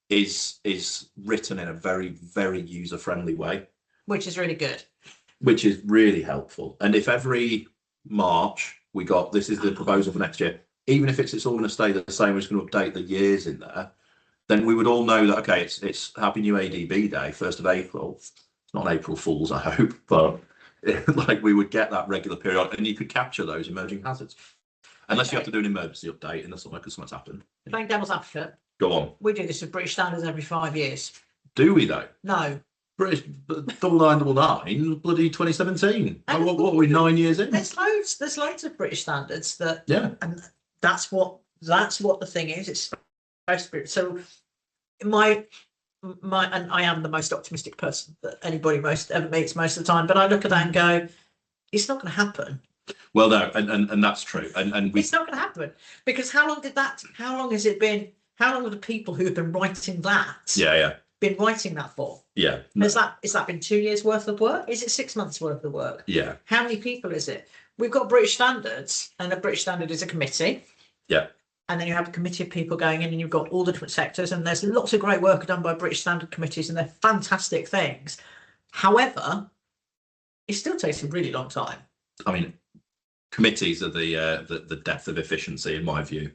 B: is written in a very, very user-friendly way.
A: Which is really good.
B: Which is really helpful. And if every March we got, this is the proposal for next year, even if it's all going to stay the same, we're just going to update the years in there, then we would all know that, okay, it's Happy New ADB Day, 1st of April. It's not an April Fool's, I hope, but like we would get that regular period, and you could capture those emerging hazards. Unless you have to do an emergency update in the summer because something's happened.
A: Playing devil's advocate.
B: Go on.
A: We do this with British standards every 5 years.
B: Do we though?
A: No.
B: British 9999, bloody 2017. What are we, 9 years in?
A: There's loads of British standards that, and that's what the thing is. It's so my and I am the most optimistic person that anybody ever meets most of the time, but I look at that and go, it's not going to happen.
B: Well, no, and that's true, and
A: it's not going to happen because how long has it been? How long have the people who have been writing that? Been writing that for?
B: Yeah.
A: Has that been 2 years worth of work? Is it 6 months worth of work?
B: Yeah.
A: How many people is it? We've got British standards, and a British standard is a committee.
B: Yeah.
A: And then you have a committee of people going in, and you've got all the different sectors, and there's lots of great work done by British standard committees, and they're fantastic things. However, it still takes a really long time.
B: I mean, committees are the depth of efficiency, in my view.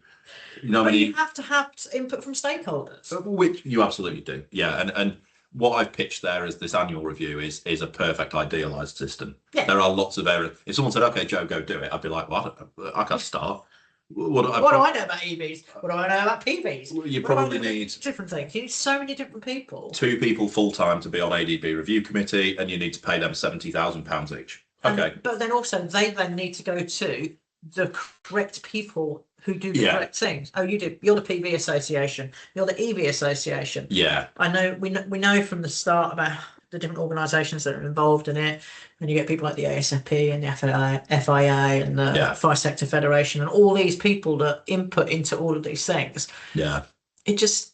B: You know,
A: you have to have input from stakeholders,
B: which you absolutely do. Yeah, and what I've pitched there as this annual review is a perfect idealized system.
A: Yeah.
B: There are lots of errors. If someone said, "Okay, Joe, go do it," I'd be like, "Well, I can't start."
A: What do I know about EVs? What do I know about PVs?
B: Well, you probably need
A: different things. You need so many different people.
B: 2 people full time to be on ADB review committee, and you need to pay them £70,000 each. Okay.
A: But then also they then need to go to the correct people who do the correct things. Oh, you're the PV association. You're the EV association.
B: Yeah.
A: I know. We know from the start about the different organisations that are involved in it, and you get people like the ASFP and the FIA and the Fire Sector Federation and all these people that input into all of these things.
B: Yeah.
A: It just.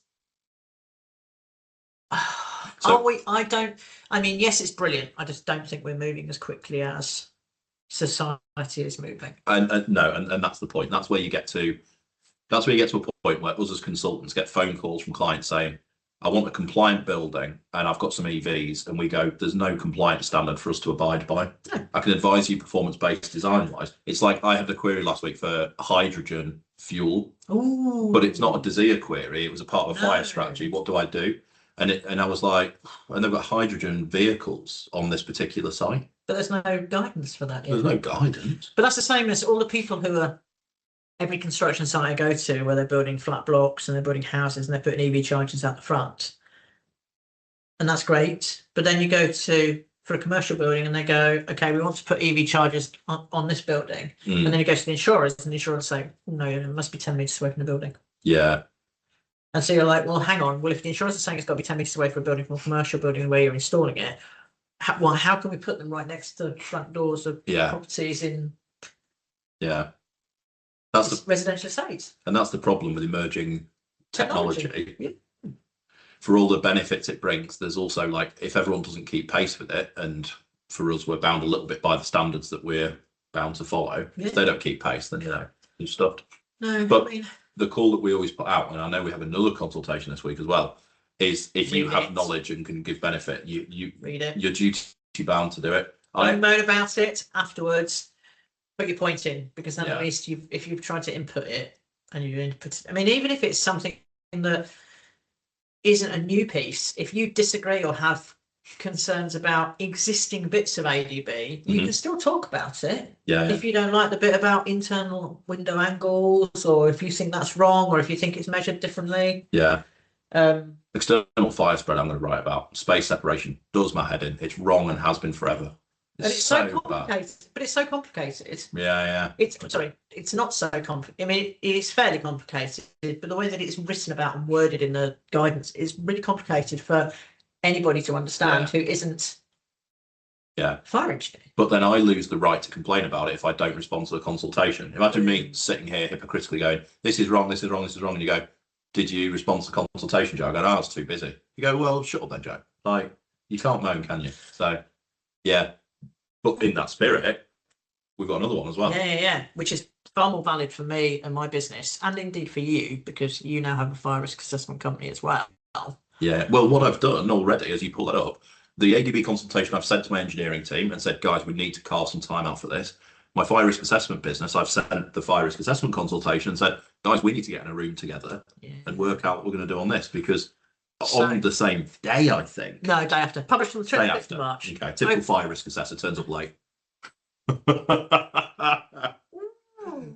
A: I mean, yes, it's brilliant. I just don't think we're moving as quickly as society is moving. And
B: that's the point. That's where you get to. That's where you get to a point where us as consultants get phone calls from clients saying, "I want a compliant building, and I've got some EVs," and we go, "There's no compliance standard for us to abide by."
A: No.
B: I can advise you performance-based design-wise. It's like I had a query last week for hydrogen fuel, but it's not a DESIA query. It was a part of a fire strategy. What do I do? And I was like, and they've got hydrogen vehicles on this particular site.
A: But there's no guidance for that yet.
B: There's no guidance.
A: But that's the same as all the people who are every construction site I go to where they're building flat blocks and they're building houses and they're putting EV chargers out the front. And that's great. But then you go for a commercial building and they go, okay, we want to put EV chargers on this building. And then you go to the insurers and the insurers say, no, it must be 10 metres away from the building.
B: Yeah.
A: And so you're like, well, hang on. Well, if the insurers are saying it's got to be 10 metres away from a building, from a commercial building where you're installing it, how can we put them right next to front doors of properties in that's residential estates?
B: And that's the problem with emerging technology.
A: Yeah.
B: For all the benefits it brings, there's also, like, if everyone doesn't keep pace with it, and for us, we're bound a little bit by the standards that we're bound to follow.
A: Yeah.
B: If they don't keep pace, then you're stuffed.
A: No,
B: But
A: I mean,
B: the call that we always put out, and I know we have another consultation this week as well, is if you
A: Read
B: have
A: it.
B: knowledge and can give benefit, you
A: read it.
B: you're duty bound to do it.
A: Don't moan about it afterwards. Put your point in, because then
B: Yeah.
A: at least if you've tried to input it and you input it, I mean, even if it's something that isn't a new piece, if you disagree or have concerns about existing bits of ADB, you can still talk about it.
B: Yeah.
A: If you don't like the bit about internal window angles, or if you think that's wrong, or if you think it's measured differently.
B: Yeah. External fire spread, I'm going to write about. Space separation does my head in. It's wrong and has been forever.
A: It's so complicated,
B: bad.
A: but it's so complicated.
B: Yeah.
A: It's not so complicated. I mean, it's fairly complicated, but the way that it's written about and worded in the guidance is really complicated for anybody to understand who isn't a fire engineer.
B: But then I lose the right to complain about it if I don't respond to the consultation. Imagine me sitting here hypocritically going, this is wrong, this is wrong, this is wrong. And you go, did you respond to the consultation, Joe? I go, no, I was too busy. You go, well, shut up then, Joe. Like, you can't moan, can you? So, yeah. But in that spirit, we've got another one as well.
A: Yeah. Which is far more valid for me and my business, and indeed for you, because you now have a fire risk assessment company as well.
B: Yeah. Well, what I've done already, as you pull that up, the ADB consultation I've sent to my engineering team and said, guys, we need to carve some time out for this. My fire risk assessment business, I've sent the fire risk assessment consultation and said, guys, we need to get in a room together and work out what we're going to do on this, because on the same day, I think.
A: No, day after. Published on the 25th of March.
B: Okay, typical fire risk assessor turns up late.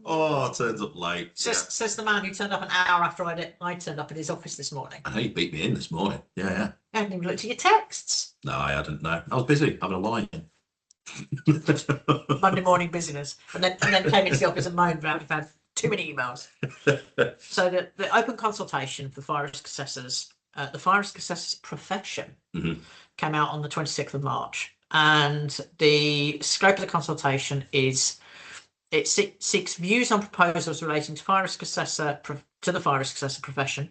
B: Oh, turns up late.
A: Says the man who turned up an hour after I turned up at his office this morning.
B: I know you beat me in this morning. Yeah.
A: I hadn't even looked at your texts.
B: No, I hadn't. No, I was busy having a lie-in.
A: Monday morning busyness, and then came into the office and moaned about we've had too many emails. So the open consultation for fire risk assessors, the fire risk assessors profession, came out on the 26th of March, and the scope of the consultation is it seeks views on proposals relating to fire risk assessor to the fire risk assessor profession.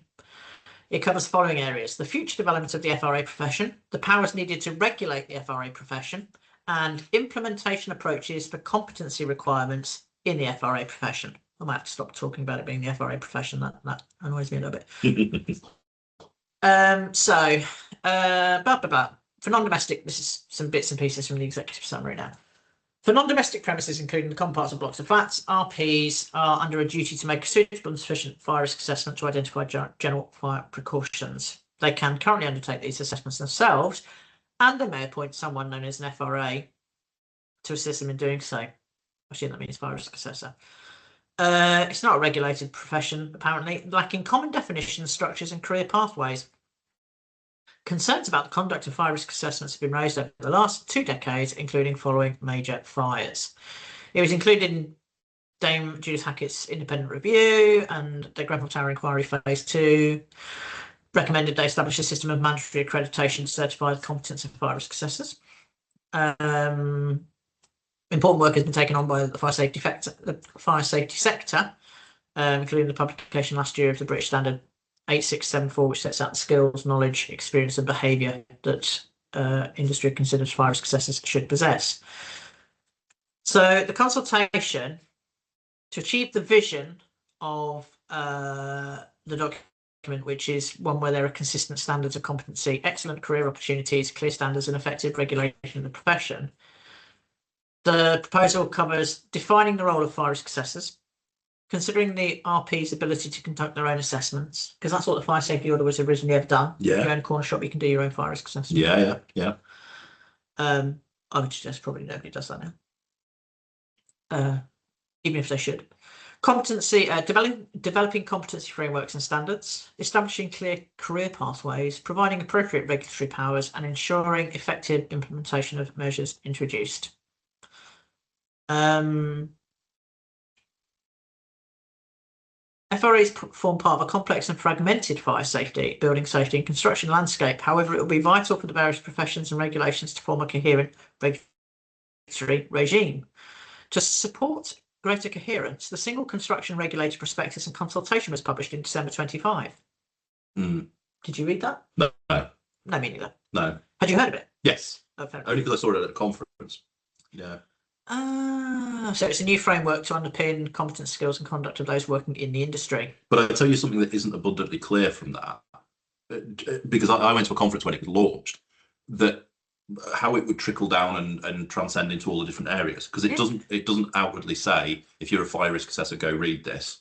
A: It covers the following areas: the future development of the FRA profession, the powers needed to regulate the FRA profession, and implementation approaches for competency requirements in the FRA profession. I might have to stop talking about it being the FRA profession. That annoys me a little bit. For non-domestic, this is some bits and pieces from the executive summary now. For non-domestic premises, including the common parts of blocks of flats, RPs are under a duty to make a suitable and sufficient fire risk assessment to identify general fire precautions. They can currently undertake these assessments themselves, and they may appoint someone known as an FRA to assist them in doing so. I assume that means fire risk assessor. It's not a regulated profession, apparently, lacking common definitions, structures, and career pathways. Concerns about the conduct of fire risk assessments have been raised over the last 2 decades, including following major fires. It was included in Dame Judith Hackett's independent review and the Grenfell Tower Inquiry Phase 2 recommended they establish a system of mandatory accreditation to certify the competence of fire risk assessors. Important work has been taken on by the fire safety sector, including the publication last year of the British Standard 8674, which sets out the skills, knowledge, experience, and behaviour that industry considers fire risk assessors should possess. So the consultation, to achieve the vision of the document, which is one where there are consistent standards of competency, excellent career opportunities, clear standards, and effective regulation of the profession. The proposal covers defining the role of fire risk assessors, considering the RP's ability to conduct their own assessments, because that's what the fire safety order was originally ever done.
B: Yeah.
A: If you own a corner shop, you can do your own fire risk assessment.
B: Yeah.
A: I would suggest probably nobody does that now, even if they should. Competency, developing competency frameworks and standards, establishing clear career pathways, providing appropriate regulatory powers, and ensuring effective implementation of measures introduced. FRAs form part of a complex and fragmented fire safety, building safety, and construction landscape. However, it will be vital for the various professions and regulations to form a coherent regulatory regime. To support greater coherence, the Single Construction Regulator Prospectus and Consultation was published in December 25. Did you read that?
B: No.
A: No, me neither.
B: No.
A: Had you heard of it?
B: Yes.
A: Oh,
B: only because I saw it at a conference. Yeah.
A: So it's a new framework to underpin competence, skills and conduct of those working in the industry.
B: But I tell you something that isn't abundantly clear from that, because I went to a conference when it was launched, that how it would trickle down and transcend into all the different areas, because it doesn't outwardly say, if you're a fire risk assessor, go read this.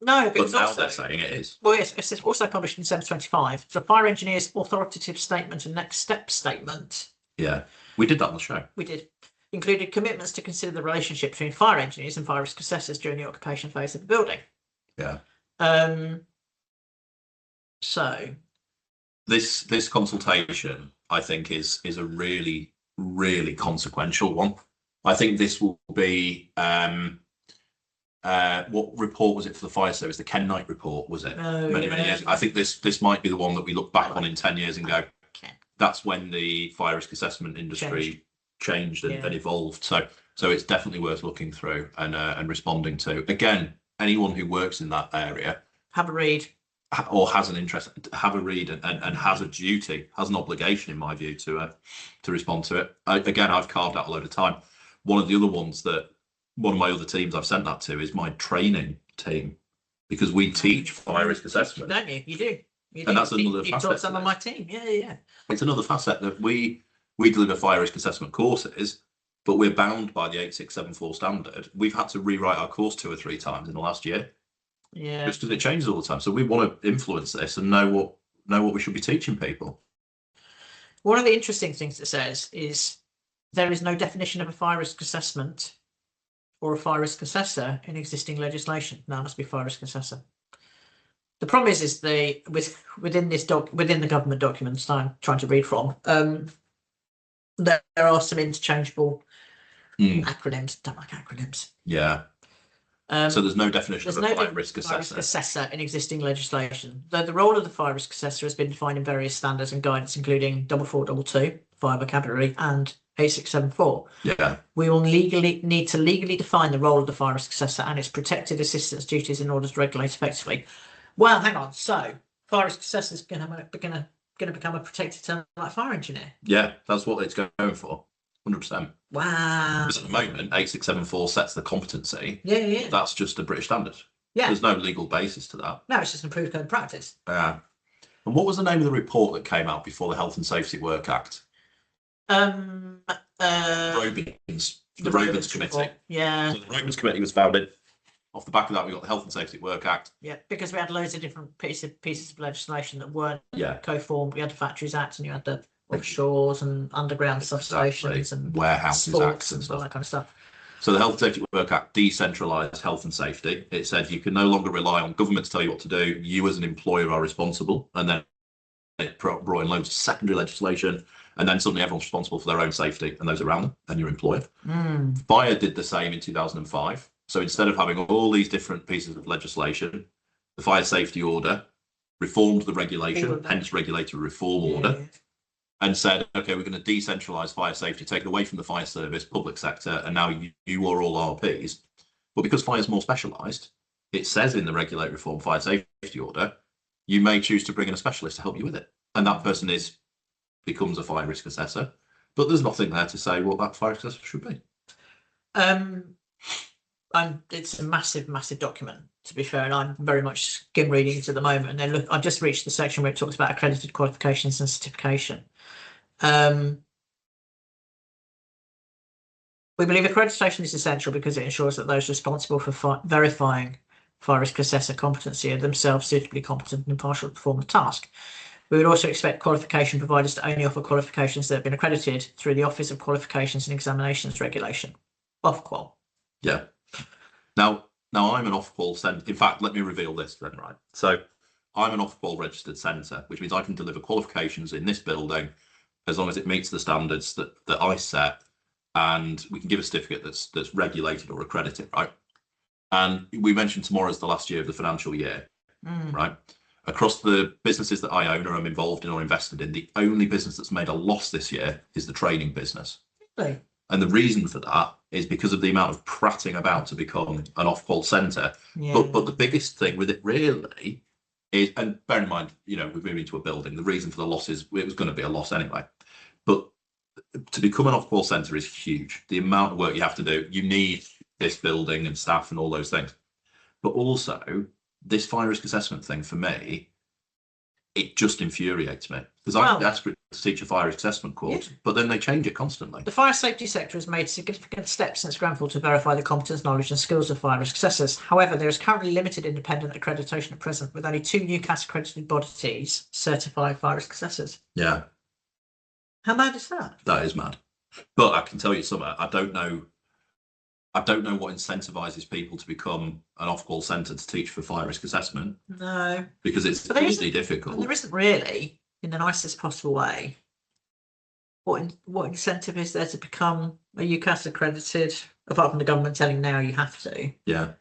A: No,
B: but now they're saying it is.
A: Well, yes, it's also published in 725. So fire engineer's authoritative statement and next step statement.
B: Yeah, we did that on the show.
A: We did. Included commitments to consider the relationship between fire engineers and fire risk assessors during the occupation phase of the building.
B: Yeah.
A: So
B: this consultation, I think, is a really, really consequential one. I think this will be what report was it for the fire service? The Ken Knight report, was it? Many years ago. I think this might be the one that we look back on in 10 years and go, that's when the fire risk assessment industry changed and evolved. So it's definitely worth looking through and responding to. Again, anyone who works in that area,
A: have a read,
B: or has an interest, have a read and has a duty, has an obligation, in my view, to respond to it. Again, I've carved out a load of time. One of the other ones that one of my other teams I've sent that to is my training team, because we teach fire risk assessment.
A: Don't you? You do.
B: And that's another facet.
A: You taught some of my team. Yeah.
B: It's another facet that we deliver fire risk assessment courses, but we're bound by the 8674 standard. We've had to rewrite our course 2 or 3 times in the last year.
A: Yeah.
B: Just because it changes all the time. So we want to influence this and know what we should be teaching people.
A: One of the interesting things it says is there is no definition of a fire risk assessment or a fire risk assessor in existing legislation. Now it must be fire risk assessor. The problem is within the government documents I'm trying to read from, there are some interchangeable acronyms. Don't like acronyms.
B: Yeah. So there's no definition of a fire risk assessor
A: in existing legislation. Though the role of the fire risk assessor has been defined in various standards and guidance, including 4422, fire vocabulary, and 8674.
B: Yeah.
A: We will need to legally define the role of the fire risk assessor and its protected assistance duties in order to regulate effectively. Well, hang on. So fire risk assessor is going to become a protected term like fire engineer.
B: Yeah, that's what it's going for. 100%.
A: Wow.
B: Because at the moment, 8674 sets the competency.
A: Yeah.
B: That's just a British standard.
A: Yeah.
B: There's no legal basis to that.
A: No, it's just an approved code of practice.
B: Yeah. And what was the name of the report that came out before the Health and Safety at Work Act?
A: The
B: Robins Committee.
A: Report. Yeah.
B: So the Robins Committee was founded. Off the back of that, we got the Health and Safety at Work Act.
A: Yeah, because we had loads of different pieces of legislation that weren't co-formed. We had the Factories Act, and you had the offshores and underground substations and
B: warehouses acts and
A: all that kind of stuff.
B: So the Health and Safety at Work Act decentralised health and safety. It said you can no longer rely on government to tell you what to do. You as an employer are responsible. And then it brought in loads of secondary legislation. And then suddenly everyone's responsible for their own safety and those around them and your employer. Fire did the same in 2005. So instead of having all these different pieces of legislation, the Fire Safety Order reformed the regulation, hence Regulatory Reform Order, and said, okay, we're going to decentralise fire safety, take it away from the fire service, public sector, and now you are all RPs. But because fire is more specialised, it says in the Regulatory Reform Fire Safety Order, you may choose to bring in a specialist to help you with it. And that person becomes a fire risk assessor, but there's nothing there to say what that fire risk assessor should be.
A: It's a massive document, to be fair, and I'm very much skim reading it at the moment. And I've just reached the section where it talks about accredited qualifications and certification. We believe accreditation is essential because it ensures that those responsible for verifying fire risk assessor competency are themselves suitably competent and impartial to perform the task. We would also expect qualification providers to only offer qualifications that have been accredited through the Office of Qualifications and Examinations Regulation, Ofqual.
B: Yeah. Now I'm an Ofqual centre. In fact, let me reveal this then, right? So I'm an Ofqual registered centre, which means I can deliver qualifications in this building as long as it meets the standards that I set, and we can give a certificate that's regulated or accredited, right? And we mentioned tomorrow is the last year of the financial year, right? Across the businesses that I own or I'm involved in or invested in, the only business that's made a loss this year is the training business.
A: Really?
B: And the reason for that is because of the amount of prattling about to become an Ofqual centre.
A: Yeah.
B: But the biggest thing with it really is, and bear in mind, we're moving to a building. The reason for the loss is it was going to be a loss anyway. But to become an off-call centre is huge. The amount of work you have to do, you need this building and staff and all those things. But also, this fire risk assessment thing for me, it just infuriates me because I'm desperate to teach a fire risk assessment course, but then they change it constantly.
A: The fire safety sector has made significant steps since Grenfell to verify the competence, knowledge and skills of fire risk assessors. However, there is currently limited independent accreditation at present, with only 2 UCAS accredited bodies certifying fire risk assessors.
B: Yeah.
A: How mad is that?
B: That is mad. But I can tell you something, I don't know what incentivizes people to become an off-call centre to teach for fire risk assessment.
A: No.
B: Because it's really difficult.
A: There isn't really, in the nicest possible way. What incentive is there to become a UCAS accredited, apart from the government telling now you have to?
B: Yeah.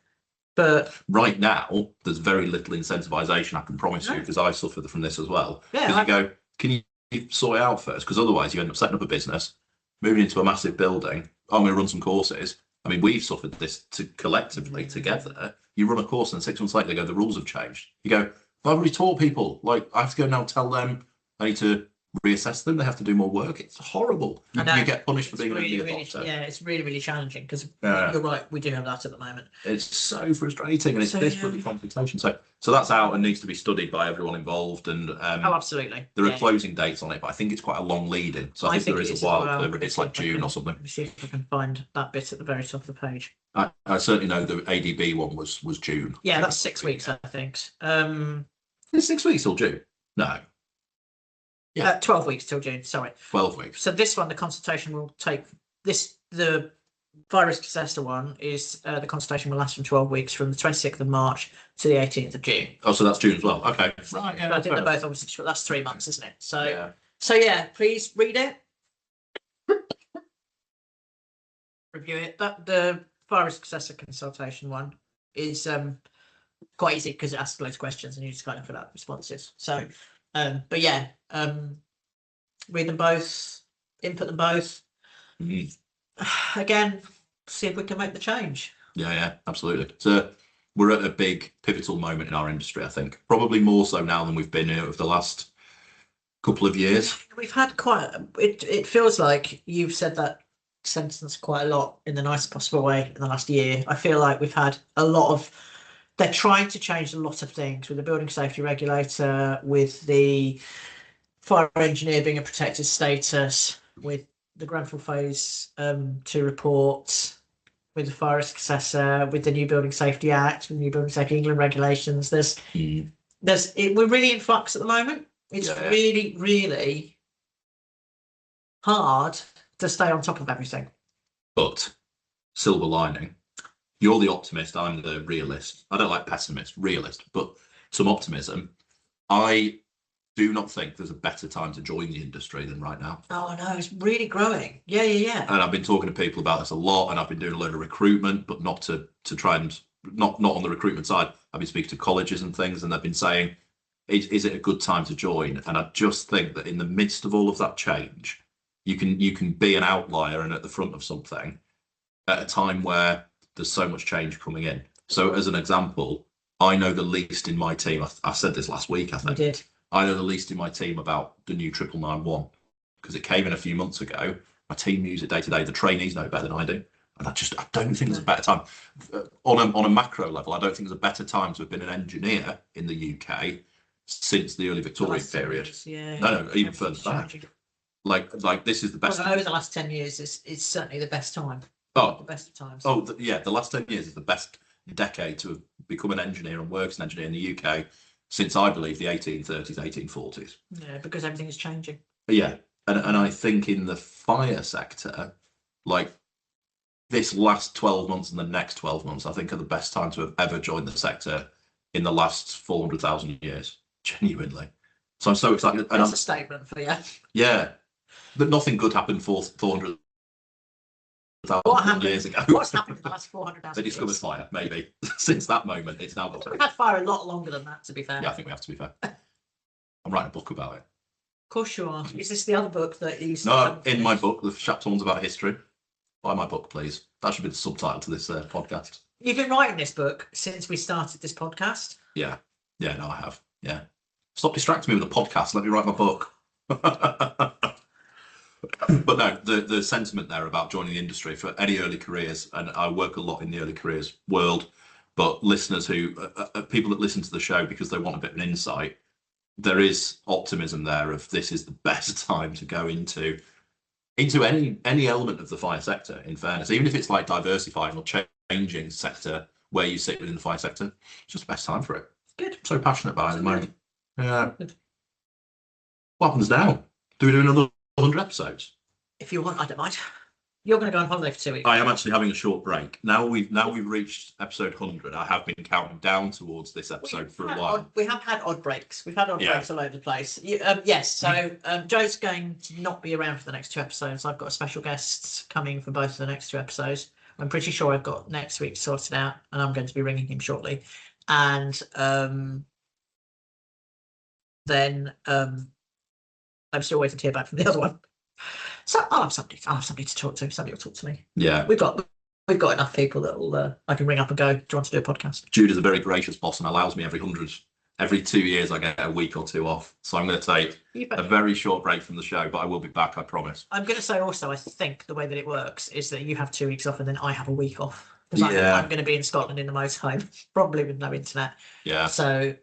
A: But
B: right now, there's very little incentivization, I can promise you, because I suffer from this as well.
A: Yeah.
B: You go, can you sort it out first? Because otherwise you end up setting up a business, moving into a massive building. I'm going to run some courses. I mean, we've suffered this collectively together. You run a course and 6 months later they go, the rules have changed. You go, I've already taught people. Like, I have to go now tell them I need to reassess them. They have to do more work. It's horrible. You get punished for being
A: really,
B: an idiot.
A: yeah, it's really, really challenging because you're right. We do have that at the moment.
B: It's so frustrating, and it's desperately complication. So that's out and needs to be studied by everyone involved. And
A: absolutely,
B: there are closing dates on it, but I think it's quite a long lead in. So I think there is a while. It's like June or something.
A: Let me see if I can find that bit at the very top of the page.
B: I certainly know the ADB one was June.
A: Yeah, that's 6 weeks, I think.
B: It's 6 weeks till June. No.
A: Yeah, 12 weeks till June. Sorry,
B: 12 weeks.
A: So this one, the consultation will take this. The fire risk assessor one is the consultation will last from 12 weeks, from the 26th of March to the 18th of June.
B: Oh, so that's June as well. Okay, right. Yeah,
A: I think they're both obviously short. That's 3 months, isn't it? So yeah, please read it, review it. The fire risk assessor consultation one is quite easy because it asks loads of questions and you just kind of fill out responses. So. But yeah, read them both, input them both. Again, see if we can make the change.
B: Yeah, absolutely. So we're at a big pivotal moment in our industry, I think. Probably more so now than we've been here over the last couple of years.
A: We've had it feels like you've said that sentence quite a lot in the nicest possible way in the last year. I feel like we've had a lot of. They're trying to change a lot of things with the building safety regulator, with the fire engineer being a protected status, with the Grenfell phase 2 report, with the fire risk assessor, with the new Building Safety Act, with the new Building Safety England regulations. We're really in flux at the moment. It's really, really hard to stay on top of everything.
B: But silver lining. You're the optimist, I'm the realist. I don't like pessimist, realist, but some optimism. I do not think there's a better time to join the industry than right now.
A: Oh no, it's really growing. Yeah.
B: And I've been talking to people about this a lot, and I've been doing a load of recruitment, but not to try and not on the recruitment side. I've been speaking to colleges and things, and they've been saying, is it a good time to join? And I just think that in the midst of all of that change, you can be an outlier and at the front of something at a time where there's so much change coming in. So as an example, I know the least in my team. I said this last week, I think.
A: You did.
B: I know the least in my team about the new 991 because it came in a few months ago. My team use it day to day. The trainees know better than I do. And I don't think there's a better time. On a macro level, I don't think there's a better time to have been an engineer in the UK since the early Victorian period.
A: Yeah.
B: No, even further back. Like this is the best.
A: Over the last 10 years, it's certainly the best time.
B: Oh,
A: the best of times.
B: Oh, the last 10 years is the best decade to have become an engineer and worked as an engineer in the UK since, I believe, the 1830s, 1840s.
A: Yeah, because everything is changing.
B: Yeah, and I think in the fire sector, like this last 12 months and the next 12 months, I think are the best time to have ever joined the sector in the last 400,000 years, genuinely. So I'm so excited.
A: That's a statement for you.
B: Yeah, but nothing good happened for 400,000 years ago.
A: What's happened in the last 400,000
B: They discovered fire, maybe. Since that moment, it's now got.
A: We've had fire a lot longer than that, to be fair.
B: Yeah, I think we have to be fair. I'm writing a book about it.
A: Of course you are. Is this the other book that you?
B: No, in my book, the chapter one's about history. Buy my book, please. That should be the subtitle to this podcast.
A: You've been writing this book since we started this podcast.
B: Yeah, no, I have. Yeah, stop distracting me with a podcast. Let me write my book. But no, the sentiment there about joining the industry for any early careers, and I work a lot in the early careers world, but listeners who, people that listen to the show because they want a bit of an insight, there is optimism there of this is the best time to go into any element of the fire sector, in fairness, even if it's like diversifying or changing sector where you sit within the fire sector, it's just the best time for it.
A: Good.
B: I'm so passionate about it at the moment. Yeah. What happens now? Do we do another 100 episodes?
A: If you want, I don't mind. You're going to go on holiday for 2 weeks.
B: I am actually having a short break. Now we've reached episode 100. I have been counting down towards this episode for a while.
A: We have had odd breaks. We've had odd breaks all over the place. Yes, so Joe's going to not be around for the next 2 episodes. I've got a special guest coming for both of the next 2 episodes. I'm pretty sure I've got next week sorted out, and I'm going to be ringing him shortly. And then I'm still waiting to hear back from the other one. So I'll have somebody to talk to. Somebody will talk to me.
B: Yeah.
A: We've got enough people that will I can ring up and go, do you want to do a podcast?
B: Jude is a very gracious boss and allows me every 2 years I get a week or 2 off. So I'm going to take a very short break from the show, but I will be back, I promise.
A: I'm going to say also, I think the way that it works is that you have 2 weeks off and then I have a week off. Because I'm going to be in Scotland in the motorhome, probably with no internet.
B: Yeah.
A: So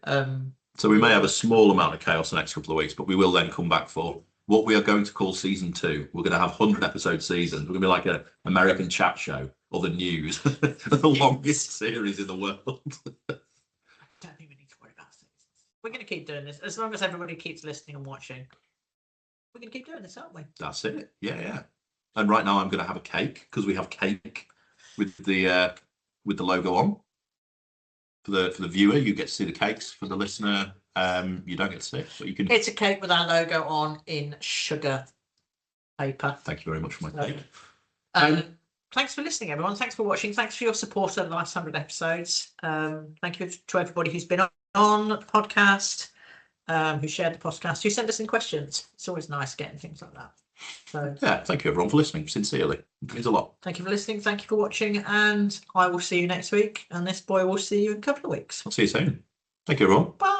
B: we may have a small amount of chaos the next couple of weeks, but we will then come back for what we are going to call season 2. We're going to have 100 episode seasons. We're going to be like an American chat show or the news, the longest series in the world.
A: I don't think we need to worry about seasons. We're going to keep doing this as long as everybody keeps listening and watching. We're going to keep doing this, aren't we?
B: That's it. Yeah. And right now I'm going to have a cake because we have cake with the logo on. For the viewer, you get to see the cakes. For the listener, you don't get to see it, but you can.
A: It's a cake with our logo on in sugar paper.
B: Thank you very much for my cake.
A: Thanks for listening, everyone. Thanks for watching. Thanks for your support over the last 100 episodes. Thank you to everybody who's been on the podcast, who shared the podcast, who sent us in questions. It's always nice getting things like that. So
B: yeah, thank you everyone for listening. Sincerely, it means a lot.
A: Thank you for listening. Thank you for watching, and I will see you next week. And this boy will see you in a couple of weeks.
B: I'll see you soon. Thank you, everyone.
A: Bye.